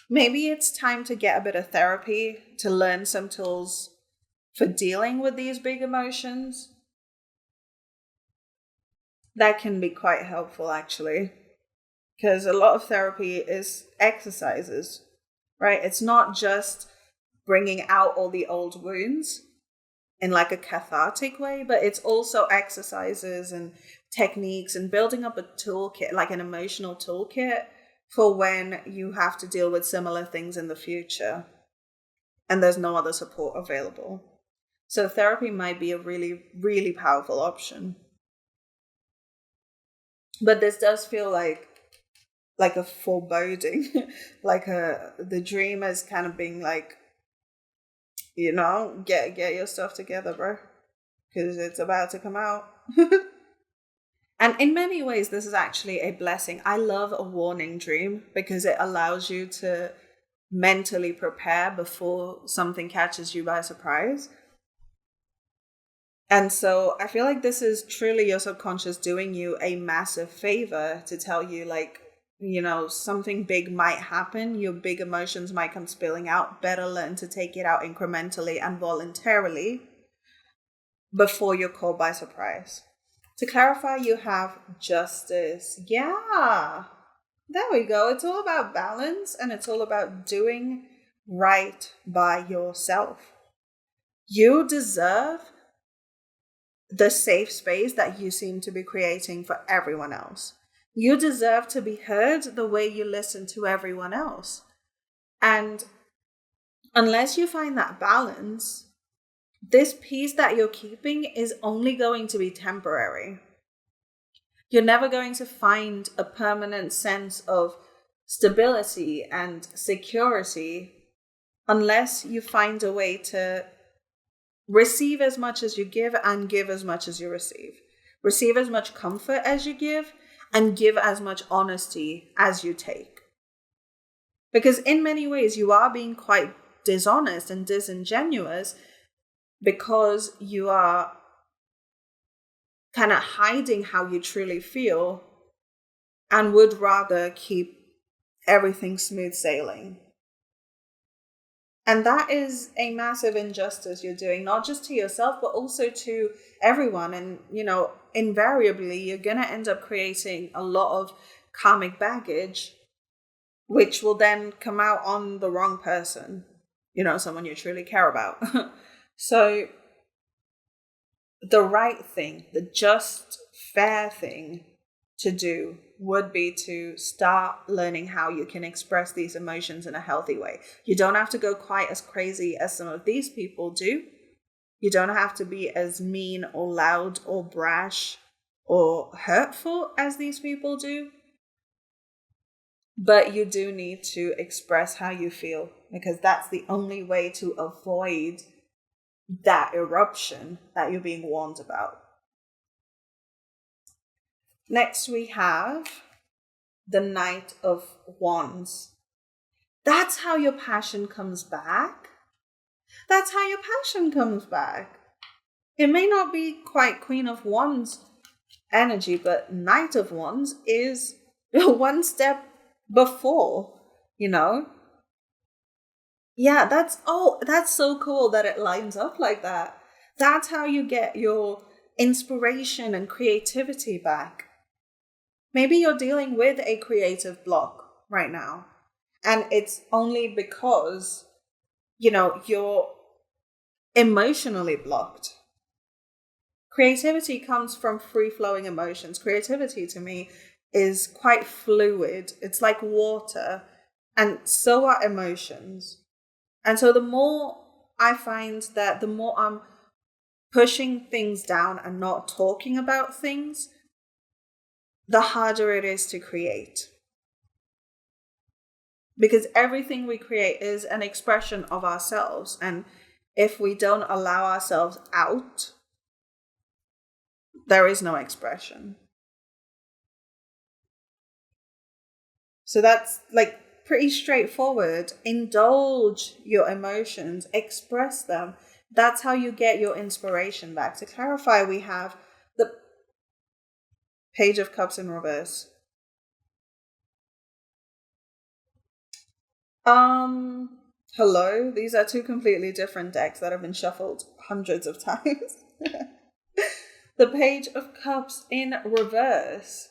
Maybe it's time to get a bit of therapy to learn some tools for dealing with these big emotions. That can be quite helpful, actually, because a lot of therapy is exercises, right? It's not just bringing out all the old wounds in like a cathartic way, but it's also exercises and techniques and building up a toolkit, like an emotional toolkit for when you have to deal with similar things in the future and there's no other support available. So therapy might be a really, really powerful option. But this does feel like a foreboding, like the dream is kind of being like, get your stuff together, bro, because it's about to come out. And in many ways, this is actually a blessing. I love a warning dream because it allows you to mentally prepare before something catches you by surprise. And so I feel like this is truly your subconscious doing you a massive favor to tell you, like, something big might happen. Your big emotions might come spilling out. Better learn to take it out incrementally and voluntarily before you're caught by surprise. To clarify, you have justice. Yeah, there we go. It's all about balance, and it's all about doing right by yourself. You deserve the safe space that you seem to be creating for everyone else. You deserve to be heard the way you listen to everyone else. And unless you find that balance, this peace that you're keeping is only going to be temporary. You're never going to find a permanent sense of stability and security unless you find a way to receive as much as you give and give as much as you receive. Receive as much comfort as you give and give as much honesty as you take. Because in many ways, you are being quite dishonest and disingenuous because you are kind of hiding how you truly feel and would rather keep everything smooth sailing. And that is a massive injustice you're doing, not just to yourself, but also to everyone. And, invariably, you're going to end up creating a lot of karmic baggage, which will then come out on the wrong person, someone you truly care about. So the right thing, the just, fair thing to do would be to start learning how you can express these emotions in a healthy way. You don't have to go quite as crazy as some of these people do. You don't have to be as mean or loud or brash or hurtful as these people do. But you do need to express how you feel, because that's the only way to avoid that eruption that you're being warned about. Next, we have the Knight of Wands. That's how your passion comes back. That's how your passion comes back. It may not be quite Queen of Wands energy, but Knight of Wands is one step before, Yeah, that's so cool that it lines up like that. That's how you get your inspiration and creativity back. Maybe you're dealing with a creative block right now, and it's only because, you're emotionally blocked. Creativity comes from free-flowing emotions. Creativity, to me, is quite fluid. It's like water, and so are emotions. And so the more I find that the more I'm pushing things down and not talking about things, the harder it is to create. Because everything we create is an expression of ourselves. And if we don't allow ourselves out, there is no expression. So that's like pretty straightforward. Indulge your emotions, express them. That's how you get your inspiration back. To clarify, we have the Page of Cups in reverse. Hello. These are two completely different decks that have been shuffled hundreds of times. The Page of Cups in reverse.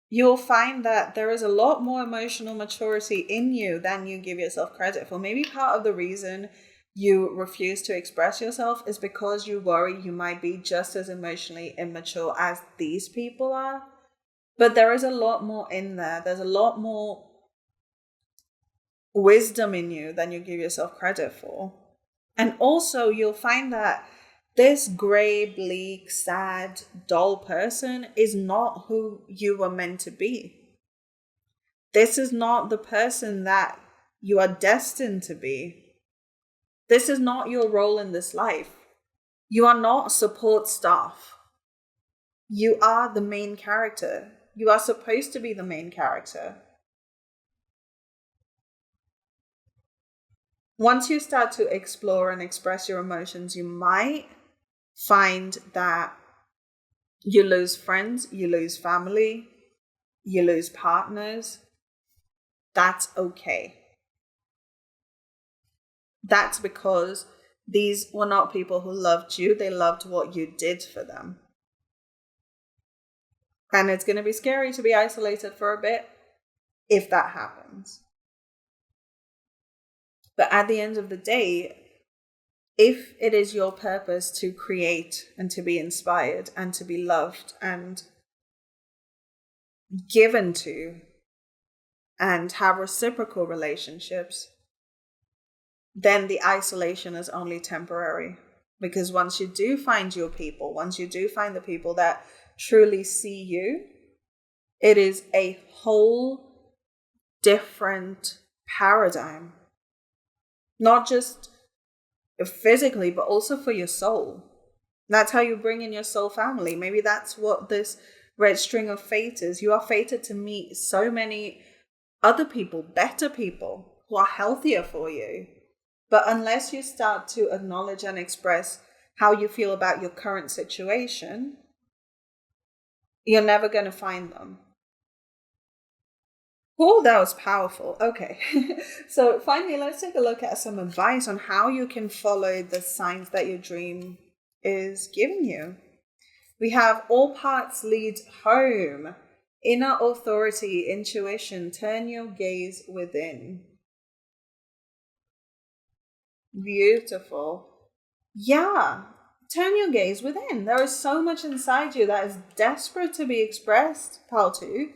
You'll find that there is a lot more emotional maturity in you than you give yourself credit for. Maybe part of the reason you refuse to express yourself is because you worry you might be just as emotionally immature as these people are. But there is a lot more in there. There's a lot more wisdom in you than you give yourself credit for. And also you'll find that this gray, bleak, sad, dull person is not who you were meant to be. This is not the person that you are destined to be. This is not your role in this life. You are not support staff. You are the main character. You are supposed to be the main character. Once you start to explore and express your emotions, you might find that you lose friends, you lose family, you lose partners. That's okay. That's because these were not people who loved you. They loved what you did for them. And it's going to be scary to be isolated for a bit if that happens. But at the end of the day, if it is your purpose to create and to be inspired and to be loved and given to and have reciprocal relationships, then the isolation is only temporary. Because once you do find your people, once you do find the people that truly see you, it is a whole different paradigm. Not just physically, but also for your soul. That's how you bring in your soul family. Maybe that's what this red string of fate is. You are fated to meet so many other people, better people, who are healthier for you. But unless you start to acknowledge and express how you feel about your current situation, you're never going to find them. Oh, that was powerful. Okay. So finally, let's take a look at some advice on how you can follow the signs that your dream is giving you. We have all paths lead home. Inner authority, intuition, turn your gaze within. Beautiful. Yeah. Turn your gaze within. There is so much inside you that is desperate to be expressed, Paltu.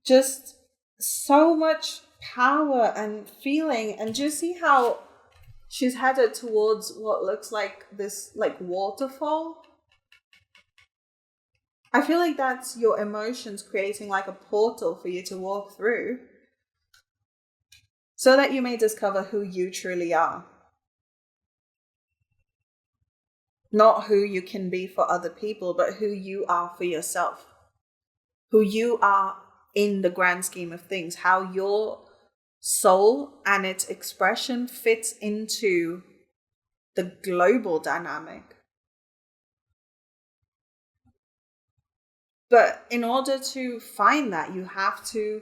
Just so much power and feeling. And do you see how she's headed towards what looks like this waterfall? I feel like that's your emotions creating like a portal for you to walk through so that you may discover who you truly are. Not who you can be for other people, but who you are for yourself. Who you are in the grand scheme of things, how your soul and its expression fits into the global dynamic. But in order to find that, you have to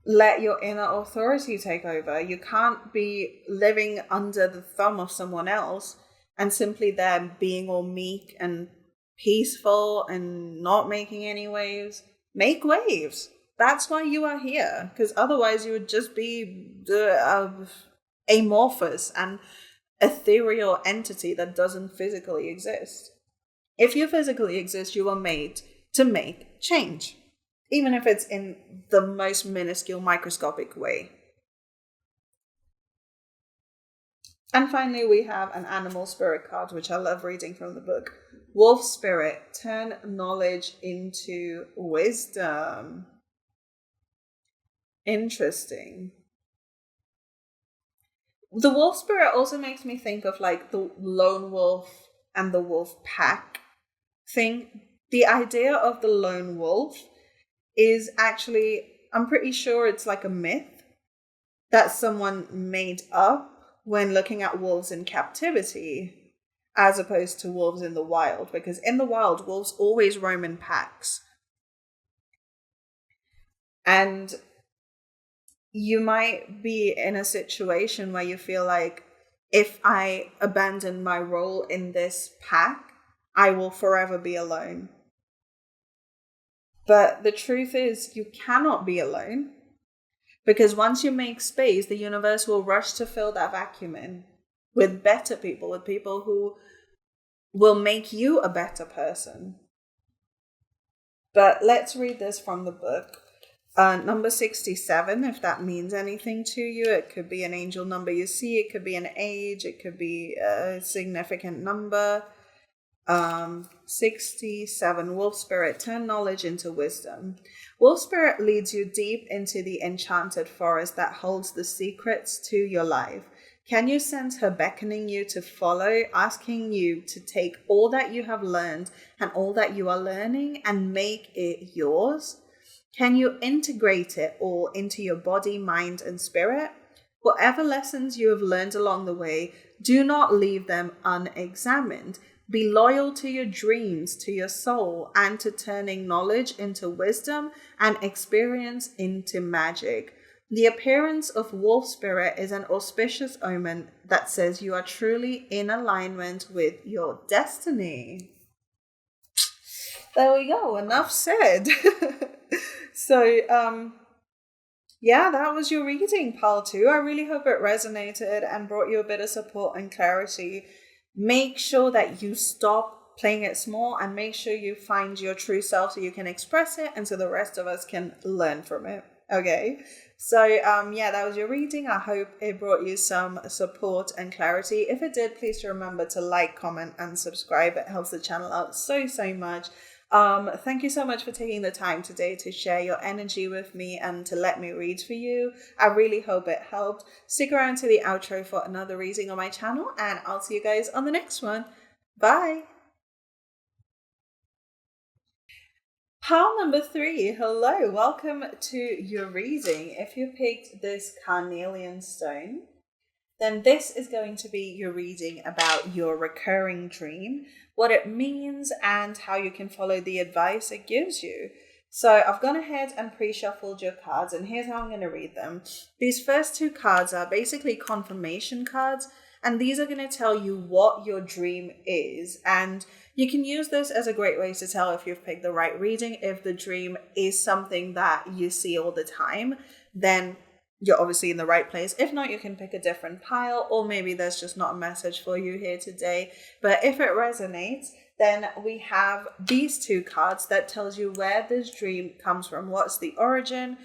let your inner authority take over. You can't be living under the thumb of someone else and simply there being all meek and peaceful and not making any waves. Make waves. That's why you are here, because otherwise you would just be amorphous and ethereal entity that doesn't physically exist. If you physically exist, you are made to make change, even if it's in the most minuscule, microscopic way. And finally, we have an animal spirit card, which I love reading from the book. Wolf spirit, turn knowledge into wisdom. Interesting. The wolf spirit also makes me think of like the lone wolf and the wolf pack thing. The idea of the lone wolf is actually, I'm pretty sure it's like a myth that someone made up when looking at wolves in captivity, as opposed to wolves in the wild, because in the wild, wolves always roam in packs. And you might be in a situation where you feel like, if I abandon my role in this pack, I will forever be alone. But the truth is, you cannot be alone, because once you make space, the universe will rush to fill that vacuum in with better people, with people who will make you a better person. But let's read this from the book. Number 67, if that means anything to you. It could be an angel number you see, it could be an age, it could be a significant number. 67, Wolf Spirit, turn knowledge into wisdom. Wolf Spirit leads you deep into the enchanted forest that holds the secrets to your life. Can you sense her beckoning you to follow, asking you to take all that you have learned and all that you are learning and make it yours? Can you integrate it all into your body, mind, and spirit? Whatever lessons you have learned along the way, do not leave them unexamined. Be loyal to your dreams, to your soul, and to turning knowledge into wisdom and experience into magic. The appearance of wolf spirit is an auspicious omen that says you are truly in alignment with your destiny. There we go. Enough said. So, yeah, that was your reading, pile 2. I really hope it resonated and brought you a bit of support and clarity. Make sure that you stop playing it small and make sure you find your true self so you can express it and so the rest of us can learn from it. Okay. So, yeah, that was your reading. I hope it brought you some support and clarity. If it did, please remember to like, comment, and subscribe. It helps the channel out so much. Thank you so much for taking the time today to share your energy with me and to let me read for you. I really hope it helped. Stick around to the outro for another reading on my channel, and I'll see you guys on the next one. Bye. Pile number 3, hello, welcome to your reading. If you picked this carnelian stone, then this is going to be your reading about your recurring dream, what it means, and how you can follow the advice it gives you. So I've gone ahead and pre-shuffled your cards, and here's how I'm going to read them. These first 2 cards are basically confirmation cards, and these are going to tell you what your dream is. And you can use this as a great way to tell if you've picked the right reading. If the dream is something that you see all the time, then you're obviously in the right place. If not, you can pick a different pile, or maybe there's just not a message for you here today. But if it resonates, then we have these 2 cards that tells you where this dream comes from. What's the origin?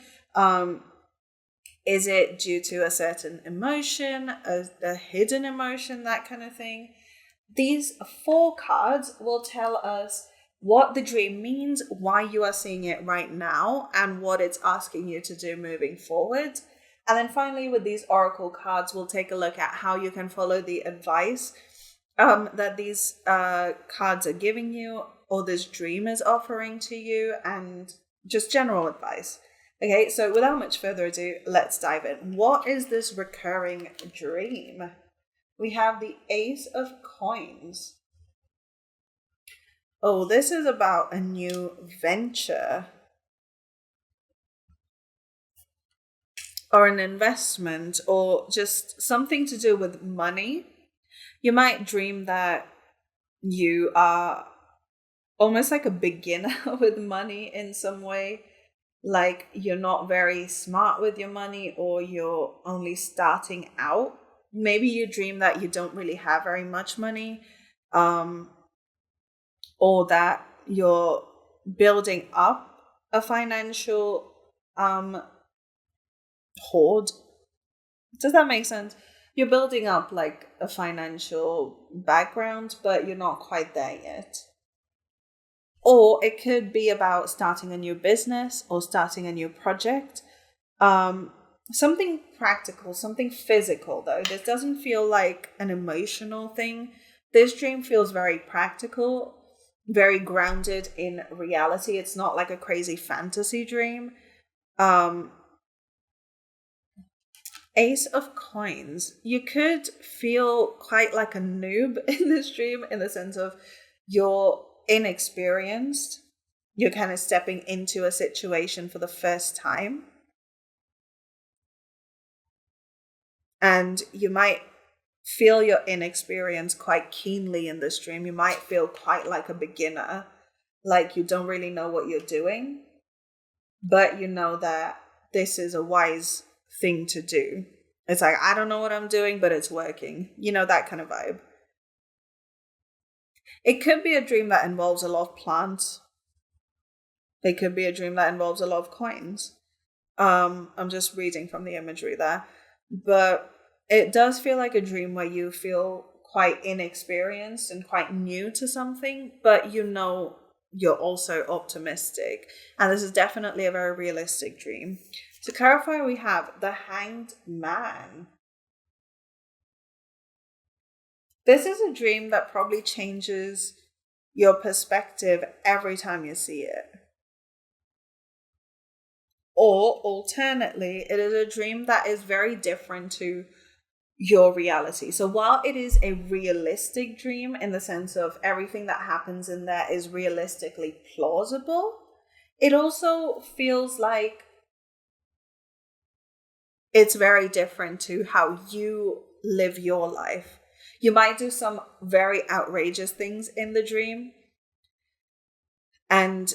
Is it due to a certain emotion, a hidden emotion, that kind of thing? These 4 cards will tell us what the dream means, why you are seeing it right now, and what it's asking you to do moving forward. And then finally, with these oracle cards, we'll take a look at how you can follow the advice that these cards are giving you, or this dream is offering to you, and just general advice. Okay, so without much further ado, let's dive in. What is this recurring dream? We have the Ace of Coins. Oh, this is about a new venture or an investment, or just something to do with money. You might dream that you are almost like a beginner with money in some way, like you're not very smart with your money, or you're only starting out. Maybe you dream that you don't really have very much money, or that you're building up a financial hoard. Does that make sense? you're building up like a financial background, but you're not quite there yet. Or it could be about starting a new business or starting a new project. Something practical, something physical, though. This doesn't feel like an emotional thing. This dream feels very practical, very grounded in reality. It's not like a crazy fantasy dream. Um, Ace of Coins. You could feel quite like a noob in this dream, in the sense of you're inexperienced. You're kind of stepping into a situation for the first time. And you might feel your inexperience quite keenly in this dream. You might feel quite like a beginner, like you don't really know what you're doing, but you know that this is a wise thing to do. It's like, I don't know what I'm doing, but it's working. You know, that kind of vibe. It could be a dream that involves a lot of plants. It could be a dream that involves a lot of coins. I'm just reading from the imagery there. But it does feel like a dream where you feel quite inexperienced and quite new to something, but you know you're also optimistic. And this is definitely a very realistic dream. To clarify, we have the Hanged Man. This is a dream that probably changes your perspective every time you see it. Or alternately, it is a dream that is very different to your reality. So while it is a realistic dream in the sense of everything that happens in there is realistically plausible, it also feels like it's very different to how you live your life. You might do some very outrageous things in the dream, and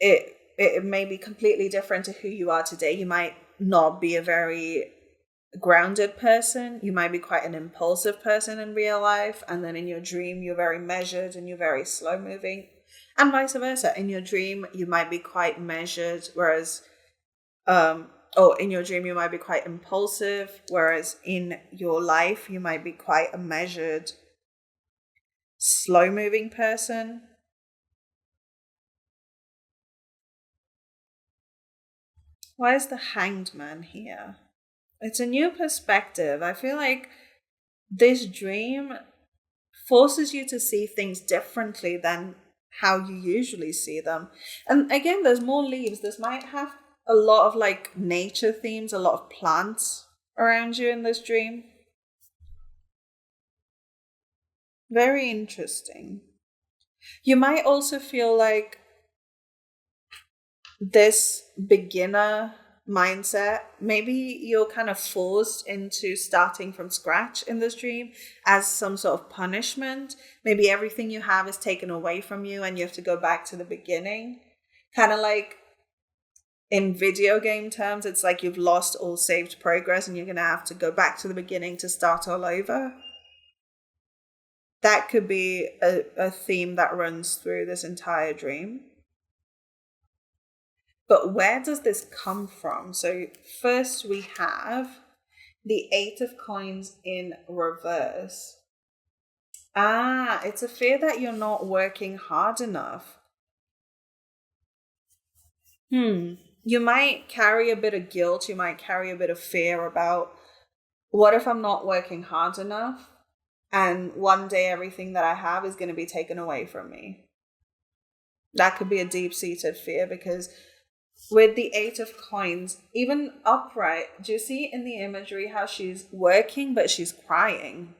it may be completely different to who you are today. You might not be a very grounded person. You might be quite an impulsive person in real life, and then in your dream you're very measured and you're very slow moving, and vice versa. In your dream you might be quite measured, whereas in your dream you might be quite impulsive, whereas in your life you might be quite a measured, slow moving person. Why is the Hanged Man here? It's a new perspective. I feel like this dream forces you to see things differently than how you usually see them. And again, there's more leaves. This might have a lot of like nature themes, a lot of plants around you in this dream. Very interesting. You might also feel like this beginner mindset, maybe you're kind of forced into starting from scratch in this dream as some sort of punishment. Maybe everything you have is taken away from you and you have to go back to the beginning. Kind of like in video game terms, it's like you've lost all saved progress and you're going to have to go back to the beginning to start all over. That could be a theme that runs through this entire dream. But where does this come from? So first we have the Eight of Coins in reverse. It's a fear that you're not working hard enough. You might carry a bit of guilt. You might carry a bit of fear about, what if I'm not working hard enough? And one day everything that I have is going to be taken away from me. That could be a deep-seated fear, because with the Eight of Coins, even upright, do you see in the imagery how she's working but she's crying?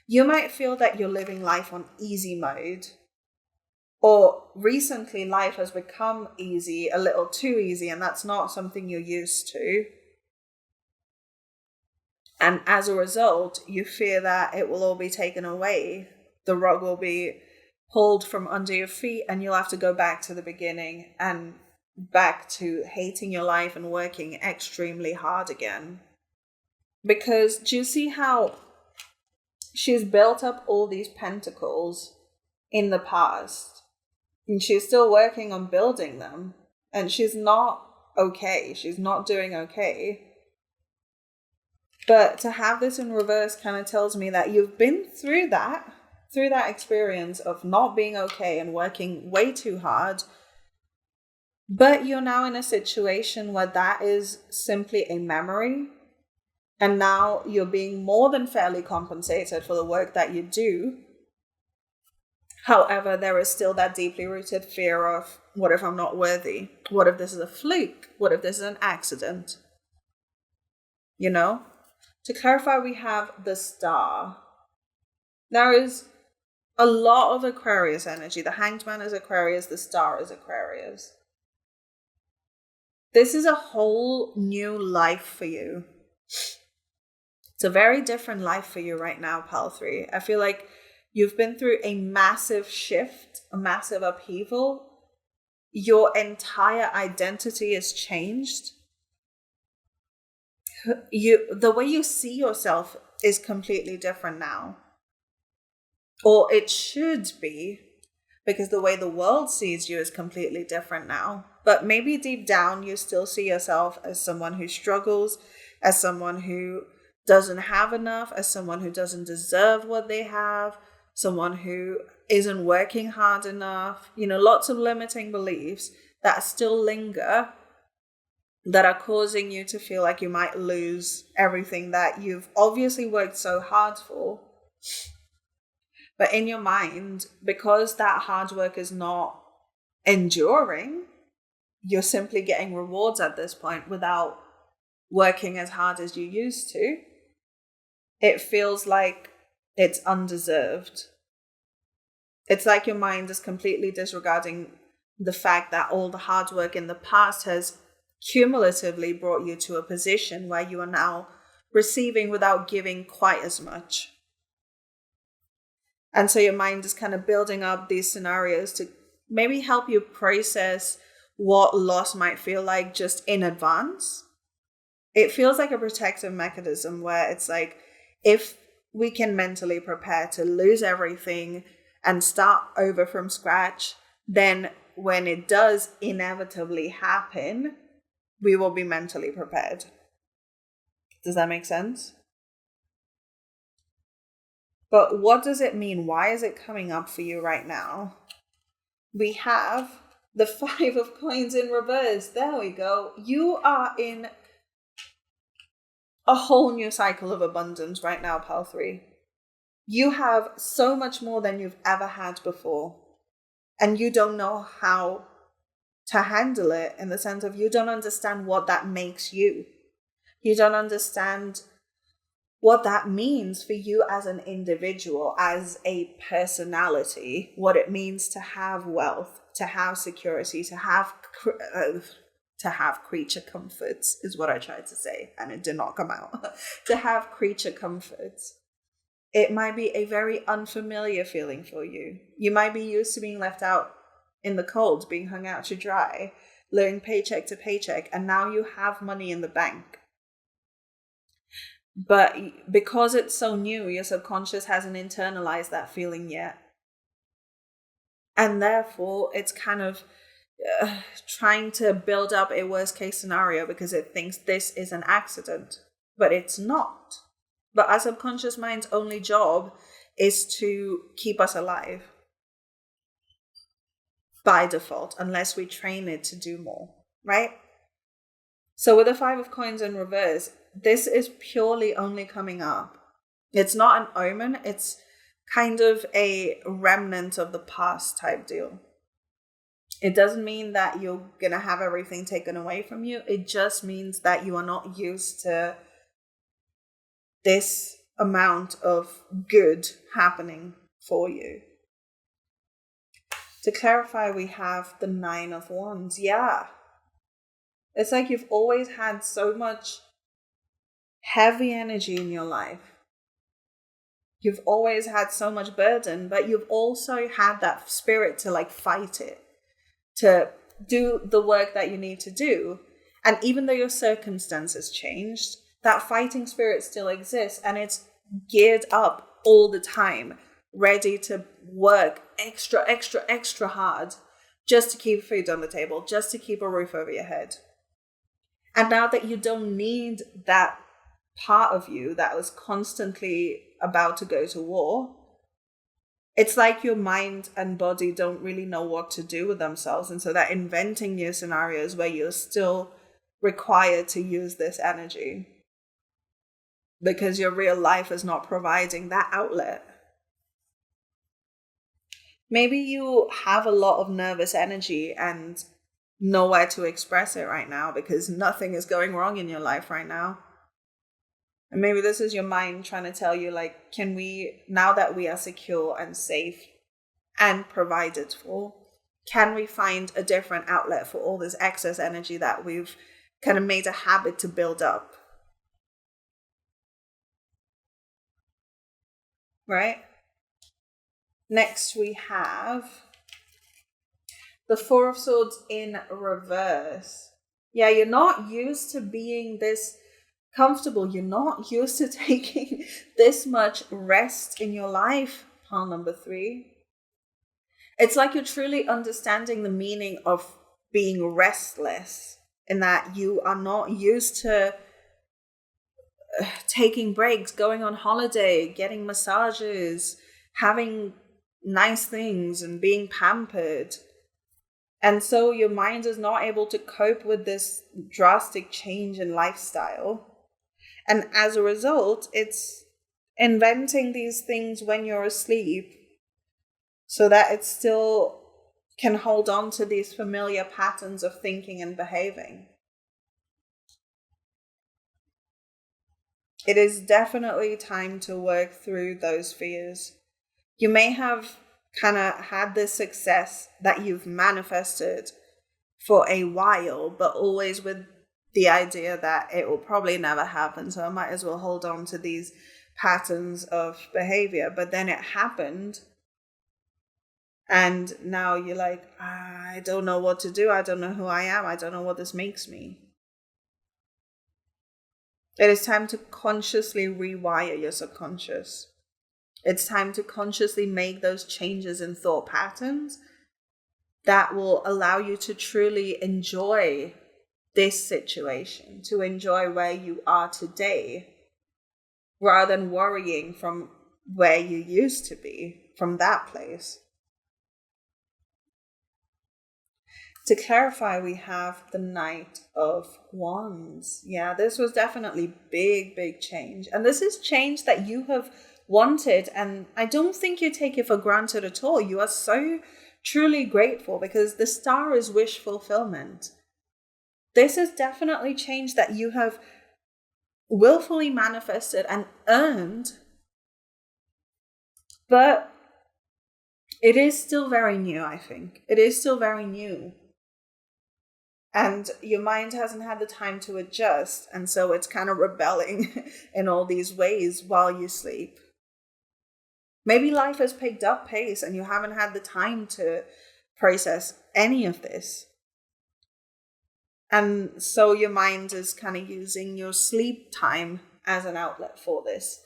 You might feel that you're living life on easy mode, or recently life has become easy, a little too easy, and that's not something you're used to. And as a result, you fear that it will all be taken away. The rug will be pulled from under your feet and you'll have to go back to the beginning and back to hating your life and working extremely hard again. Because do you see how she's built up all these pentacles in the past and she's still working on building them, and she's not okay. She's not doing okay. But to have this in reverse kind of tells me that you've been through that experience of not being okay and working way too hard. But you're now in a situation where that is simply a memory. And now you're being more than fairly compensated for the work that you do. However, there is still that deeply rooted fear of, what if I'm not worthy? What if this is a fluke? What if this is an accident? You know? To clarify, we have the Star. There is a lot of Aquarius energy. The Hanged Man is Aquarius. The Star is Aquarius. This is a whole new life for you. It's a very different life for you right now, Pal 3. I feel like you've been through a massive shift, a massive upheaval. Your entire identity is changed. The way you see yourself is completely different now. Or it should be, because the way the world sees you is completely different now. But maybe deep down, you still see yourself as someone who struggles, as someone who doesn't have enough, as someone who doesn't deserve what they have, someone who isn't working hard enough. You know, lots of limiting beliefs that still linger, that are causing you to feel like you might lose everything that you've obviously worked so hard for. But in your mind, because that hard work is not enduring, you're simply getting rewards at this point without working as hard as you used to. It feels like it's undeserved. It's like your mind is completely disregarding the fact that all the hard work in the past has cumulatively brought you to a position where you are now receiving without giving quite as much. And so your mind is kind of building up these scenarios to maybe help you process what loss might feel like just in advance. It feels like a protective mechanism where it's like, if we can mentally prepare to lose everything and start over from scratch, then when it does inevitably happen, we will be mentally prepared. Does that make sense? But what does it mean? Why is it coming up for you right now? We have the 5 of Coins in reverse. There we go. You are in a whole new cycle of abundance right now, Pal 3. You have so much more than you've ever had before. And you don't know how to handle it, in the sense of you don't understand what that makes you. You don't understand what that means for you as an individual, as a personality, what it means to have wealth, to have security, to have creature comforts, is what I tried to say, and it did not come out. To have creature comforts. It might be a very unfamiliar feeling for you. You might be used to being left out in the cold, being hung out to dry, living paycheck to paycheck, and now you have money in the bank. But because it's so new, your subconscious hasn't internalized that feeling yet. And therefore, it's kind of trying to build up a worst case scenario because it thinks this is an accident. But it's not. But our subconscious mind's only job is to keep us alive. By default, unless we train it to do more, right? So with the 5 of Coins in reverse, this is purely only coming up. It's not an omen. It's kind of a remnant of the past type deal. It doesn't mean that you're going to have everything taken away from you. It just means that you are not used to this amount of good happening for you. To clarify, we have the 9 of Wands. Yeah. It's like you've always had so much heavy energy in your life. You've always had so much burden, but you've also had that spirit to like fight it, to do the work that you need to do. And even though your circumstances changed, that fighting spirit still exists, and it's geared up all the time, ready to work extra hard just to keep food on the table, just to keep a roof over your head. And now that you don't need that part of you that was constantly about to go to war, it's like your mind and body don't really know what to do with themselves. And so they're inventing new scenarios where you're still required to use this energy because your real life is not providing that outlet. Maybe you have a lot of nervous energy and nowhere to express it right now because nothing is going wrong in your life right now. And maybe this is your mind trying to tell you, like, can we, now that we are secure and safe and provided for, can we find a different outlet for all this excess energy that we've kind of made a habit to build up? Right? Next, we have the Four of Swords in reverse. Yeah, you're not used to being this comfortable. You're not used to taking this much rest in your life, pile number 3. It's like you're truly understanding the meaning of being restless, in that you are not used to taking breaks, going on holiday, getting massages, having nice things and being pampered. And so your mind is not able to cope with this drastic change in lifestyle. And as a result, it's inventing these things when you're asleep so that it still can hold on to these familiar patterns of thinking and behaving. It is definitely time to work through those fears. You may have kind of had this success that you've manifested for a while, but always with the idea that it will probably never happen. So I might as well hold on to these patterns of behavior. But then it happened. And now you're like, I don't know what to do. I don't know who I am. I don't know what this makes me. It is time to consciously rewire your subconscious. It's time to consciously make those changes in thought patterns that will allow you to truly enjoy this situation, to enjoy where you are today, rather than worrying from where you used to be, from that place. To clarify, we have the Knight of Wands. Yeah, this was definitely big change. And this is change that you have wanted. And I don't think you take it for granted at all. You are so truly grateful because the star is wish fulfillment. This is definitely change that you have willfully manifested and earned. But it is still very new, I think. It is still very new. And your mind hasn't had the time to adjust. And so it's kind of rebelling in all these ways while you sleep. Maybe life has picked up pace and you haven't had the time to process any of this. And so your mind is kind of using your sleep time as an outlet for this.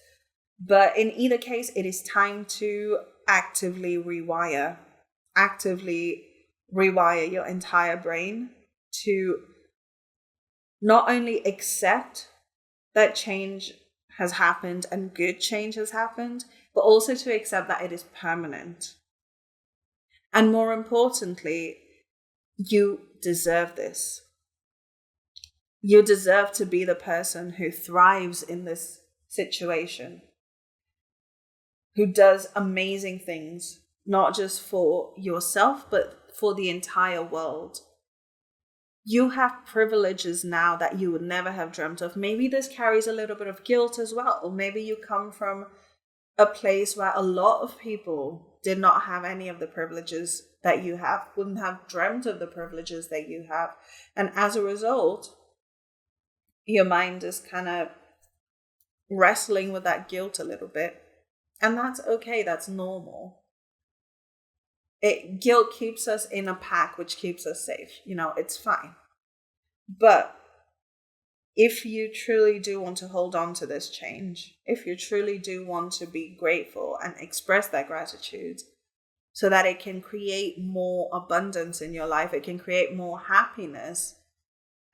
But in either case, it is time to actively rewire your entire brain to not only accept that change has happened and good change has happened, but also to accept that it is permanent. And more importantly, you deserve this. You deserve to be the person who thrives in this situation, who does amazing things, not just for yourself, but for the entire world. You have privileges now that you would never have dreamt of. Maybe this carries a little bit of guilt as well. Or maybe you come from a place where a lot of people did not have any of the privileges that you have, wouldn't have dreamt of the privileges that you have. And as a result, your mind is kind of wrestling with that guilt a little bit. And that's okay. That's normal. Guilt keeps us in a pack, which keeps us safe. It's fine. But if you truly do want to hold on to this change, if you truly do want to be grateful and express that gratitude so that it can create more abundance in your life, it can create more happiness,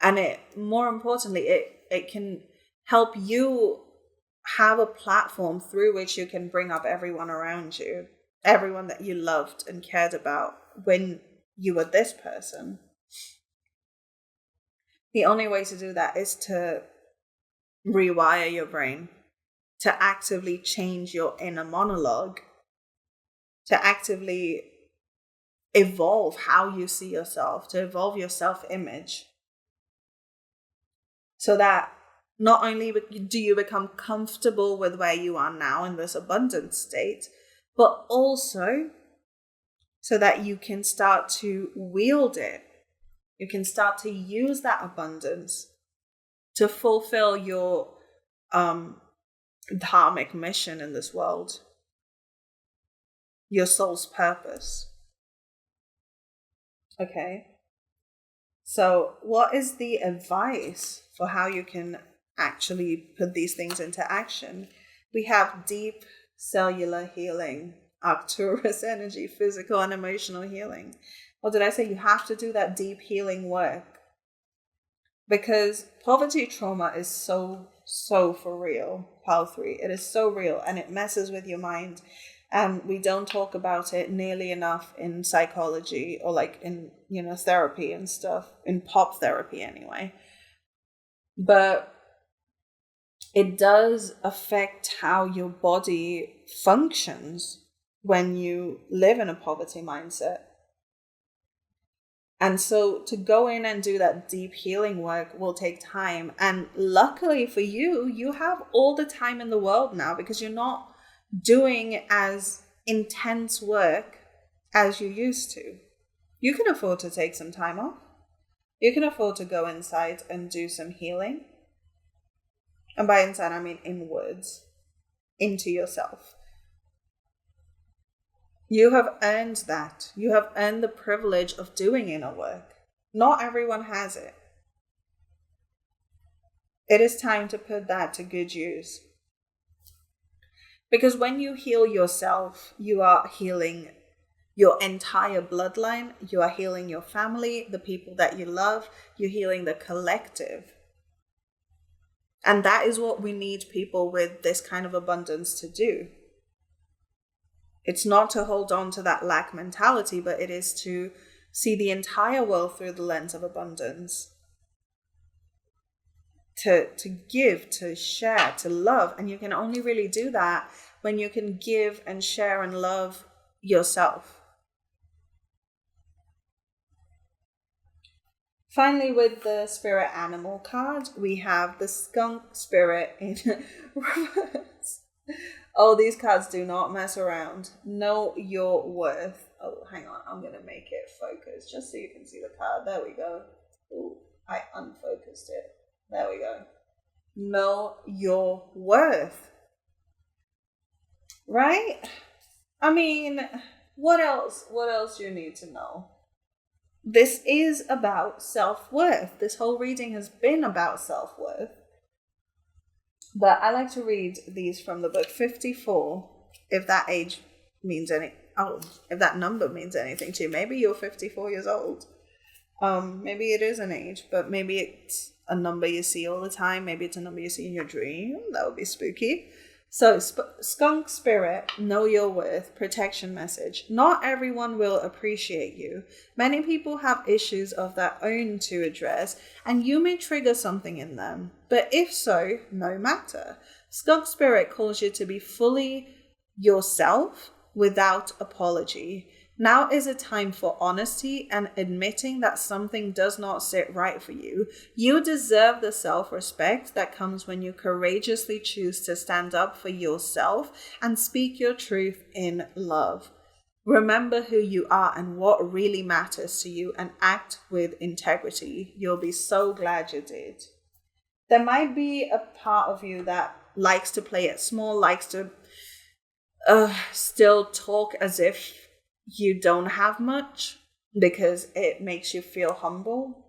and more importantly, it can help you have a platform through which you can bring up everyone around you, everyone that you loved and cared about when you were this person. The only way to do that is to rewire your brain, to actively change your inner monologue, to actively evolve how you see yourself, to evolve your self-image, so that not only do you become comfortable with where you are now in this abundant state, but also so that you can start to wield it. You can start to use that abundance to fulfill your dharmic mission in this world, your soul's purpose. Okay. So what is the advice for how you can actually put these things into action? We have deep cellular healing, Arcturus energy, physical and emotional healing. Or did I say you have to do that deep healing work? Because poverty trauma is so for real, Pal 3. It is so real, and it messes with your mind. And we don't talk about it nearly enough in psychology, or like in, therapy and stuff, in pop therapy anyway. But it does affect how your body functions when you live in a poverty mindset. And so to go in and do that deep healing work will take time. And luckily for you, you have all the time in the world now, because you're not doing as intense work as you used to. You can afford to take some time off. You can afford to go inside and do some healing. And by inside, I mean inwards, into yourself. You have earned that. You have earned the privilege of doing inner work. Not everyone has it. It is time to put that to good use. Because when you heal yourself, you are healing your entire bloodline. You are healing your family, the people that you love. You're healing the collective. And that is what we need people with this kind of abundance to do. It's not to hold on to that lack mentality, but it is to see the entire world through the lens of abundance. To give, to share, to love. And you can only really do that when you can give and share and love yourself. Finally, with the spirit animal card, we have the skunk spirit in reverse. Oh, these cards do not mess around. Know your worth. Oh, hang on. I'm going to make it focus just so you can see the card. There we go. Ooh, I unfocused it. There we go. Know your worth. Right? I mean, what else? What else do you need to know? This is about self-worth. This whole reading has been about self-worth. But I like to read these from the book 54, if that age means if that number means anything to you. Maybe you're 54 years old. Maybe it is an age, but maybe it's a number you see all the time. Maybe it's a number you see in your dream. That would be spooky. So, skunk spirit, know your worth, protection message. Not everyone will appreciate you. Many people have issues of their own to address, and you may trigger something in them. But if so, no matter. Skunk spirit calls you to be fully yourself without apology. Now is a time for honesty and admitting that something does not sit right for you. You deserve the self-respect that comes when you courageously choose to stand up for yourself and speak your truth in love. Remember who you are and what really matters to you, and act with integrity. You'll be so glad you did. There might be a part of you that likes to play it small, likes to still talk as if you don't have much because it makes you feel humble.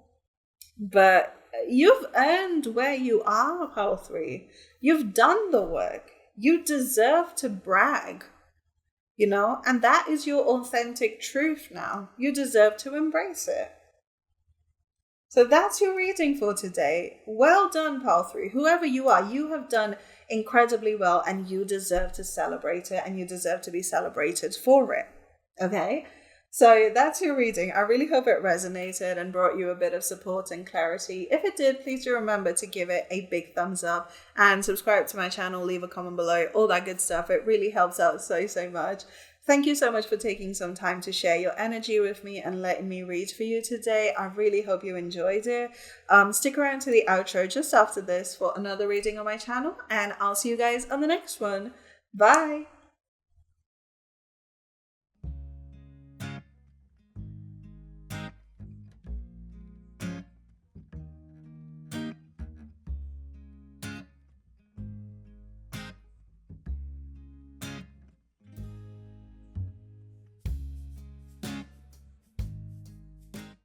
But you've earned where you are, Pal 3. You've done the work. You deserve to brag, and that is your authentic truth now. You deserve to embrace it. So that's your reading for today. Well done, Pile 3. Whoever you are, you have done incredibly well and you deserve to celebrate it and you deserve to be celebrated for it. Okay? So that's your reading. I really hope it resonated and brought you a bit of support and clarity. If it did, please do remember to give it a big thumbs up and subscribe to my channel, leave a comment below, all that good stuff. It really helps out so much. Thank you so much for taking some time to share your energy with me and letting me read for you today. I really hope you enjoyed it. Stick around to the outro just after this for another reading on my channel, and I'll see you guys on the next one. Bye!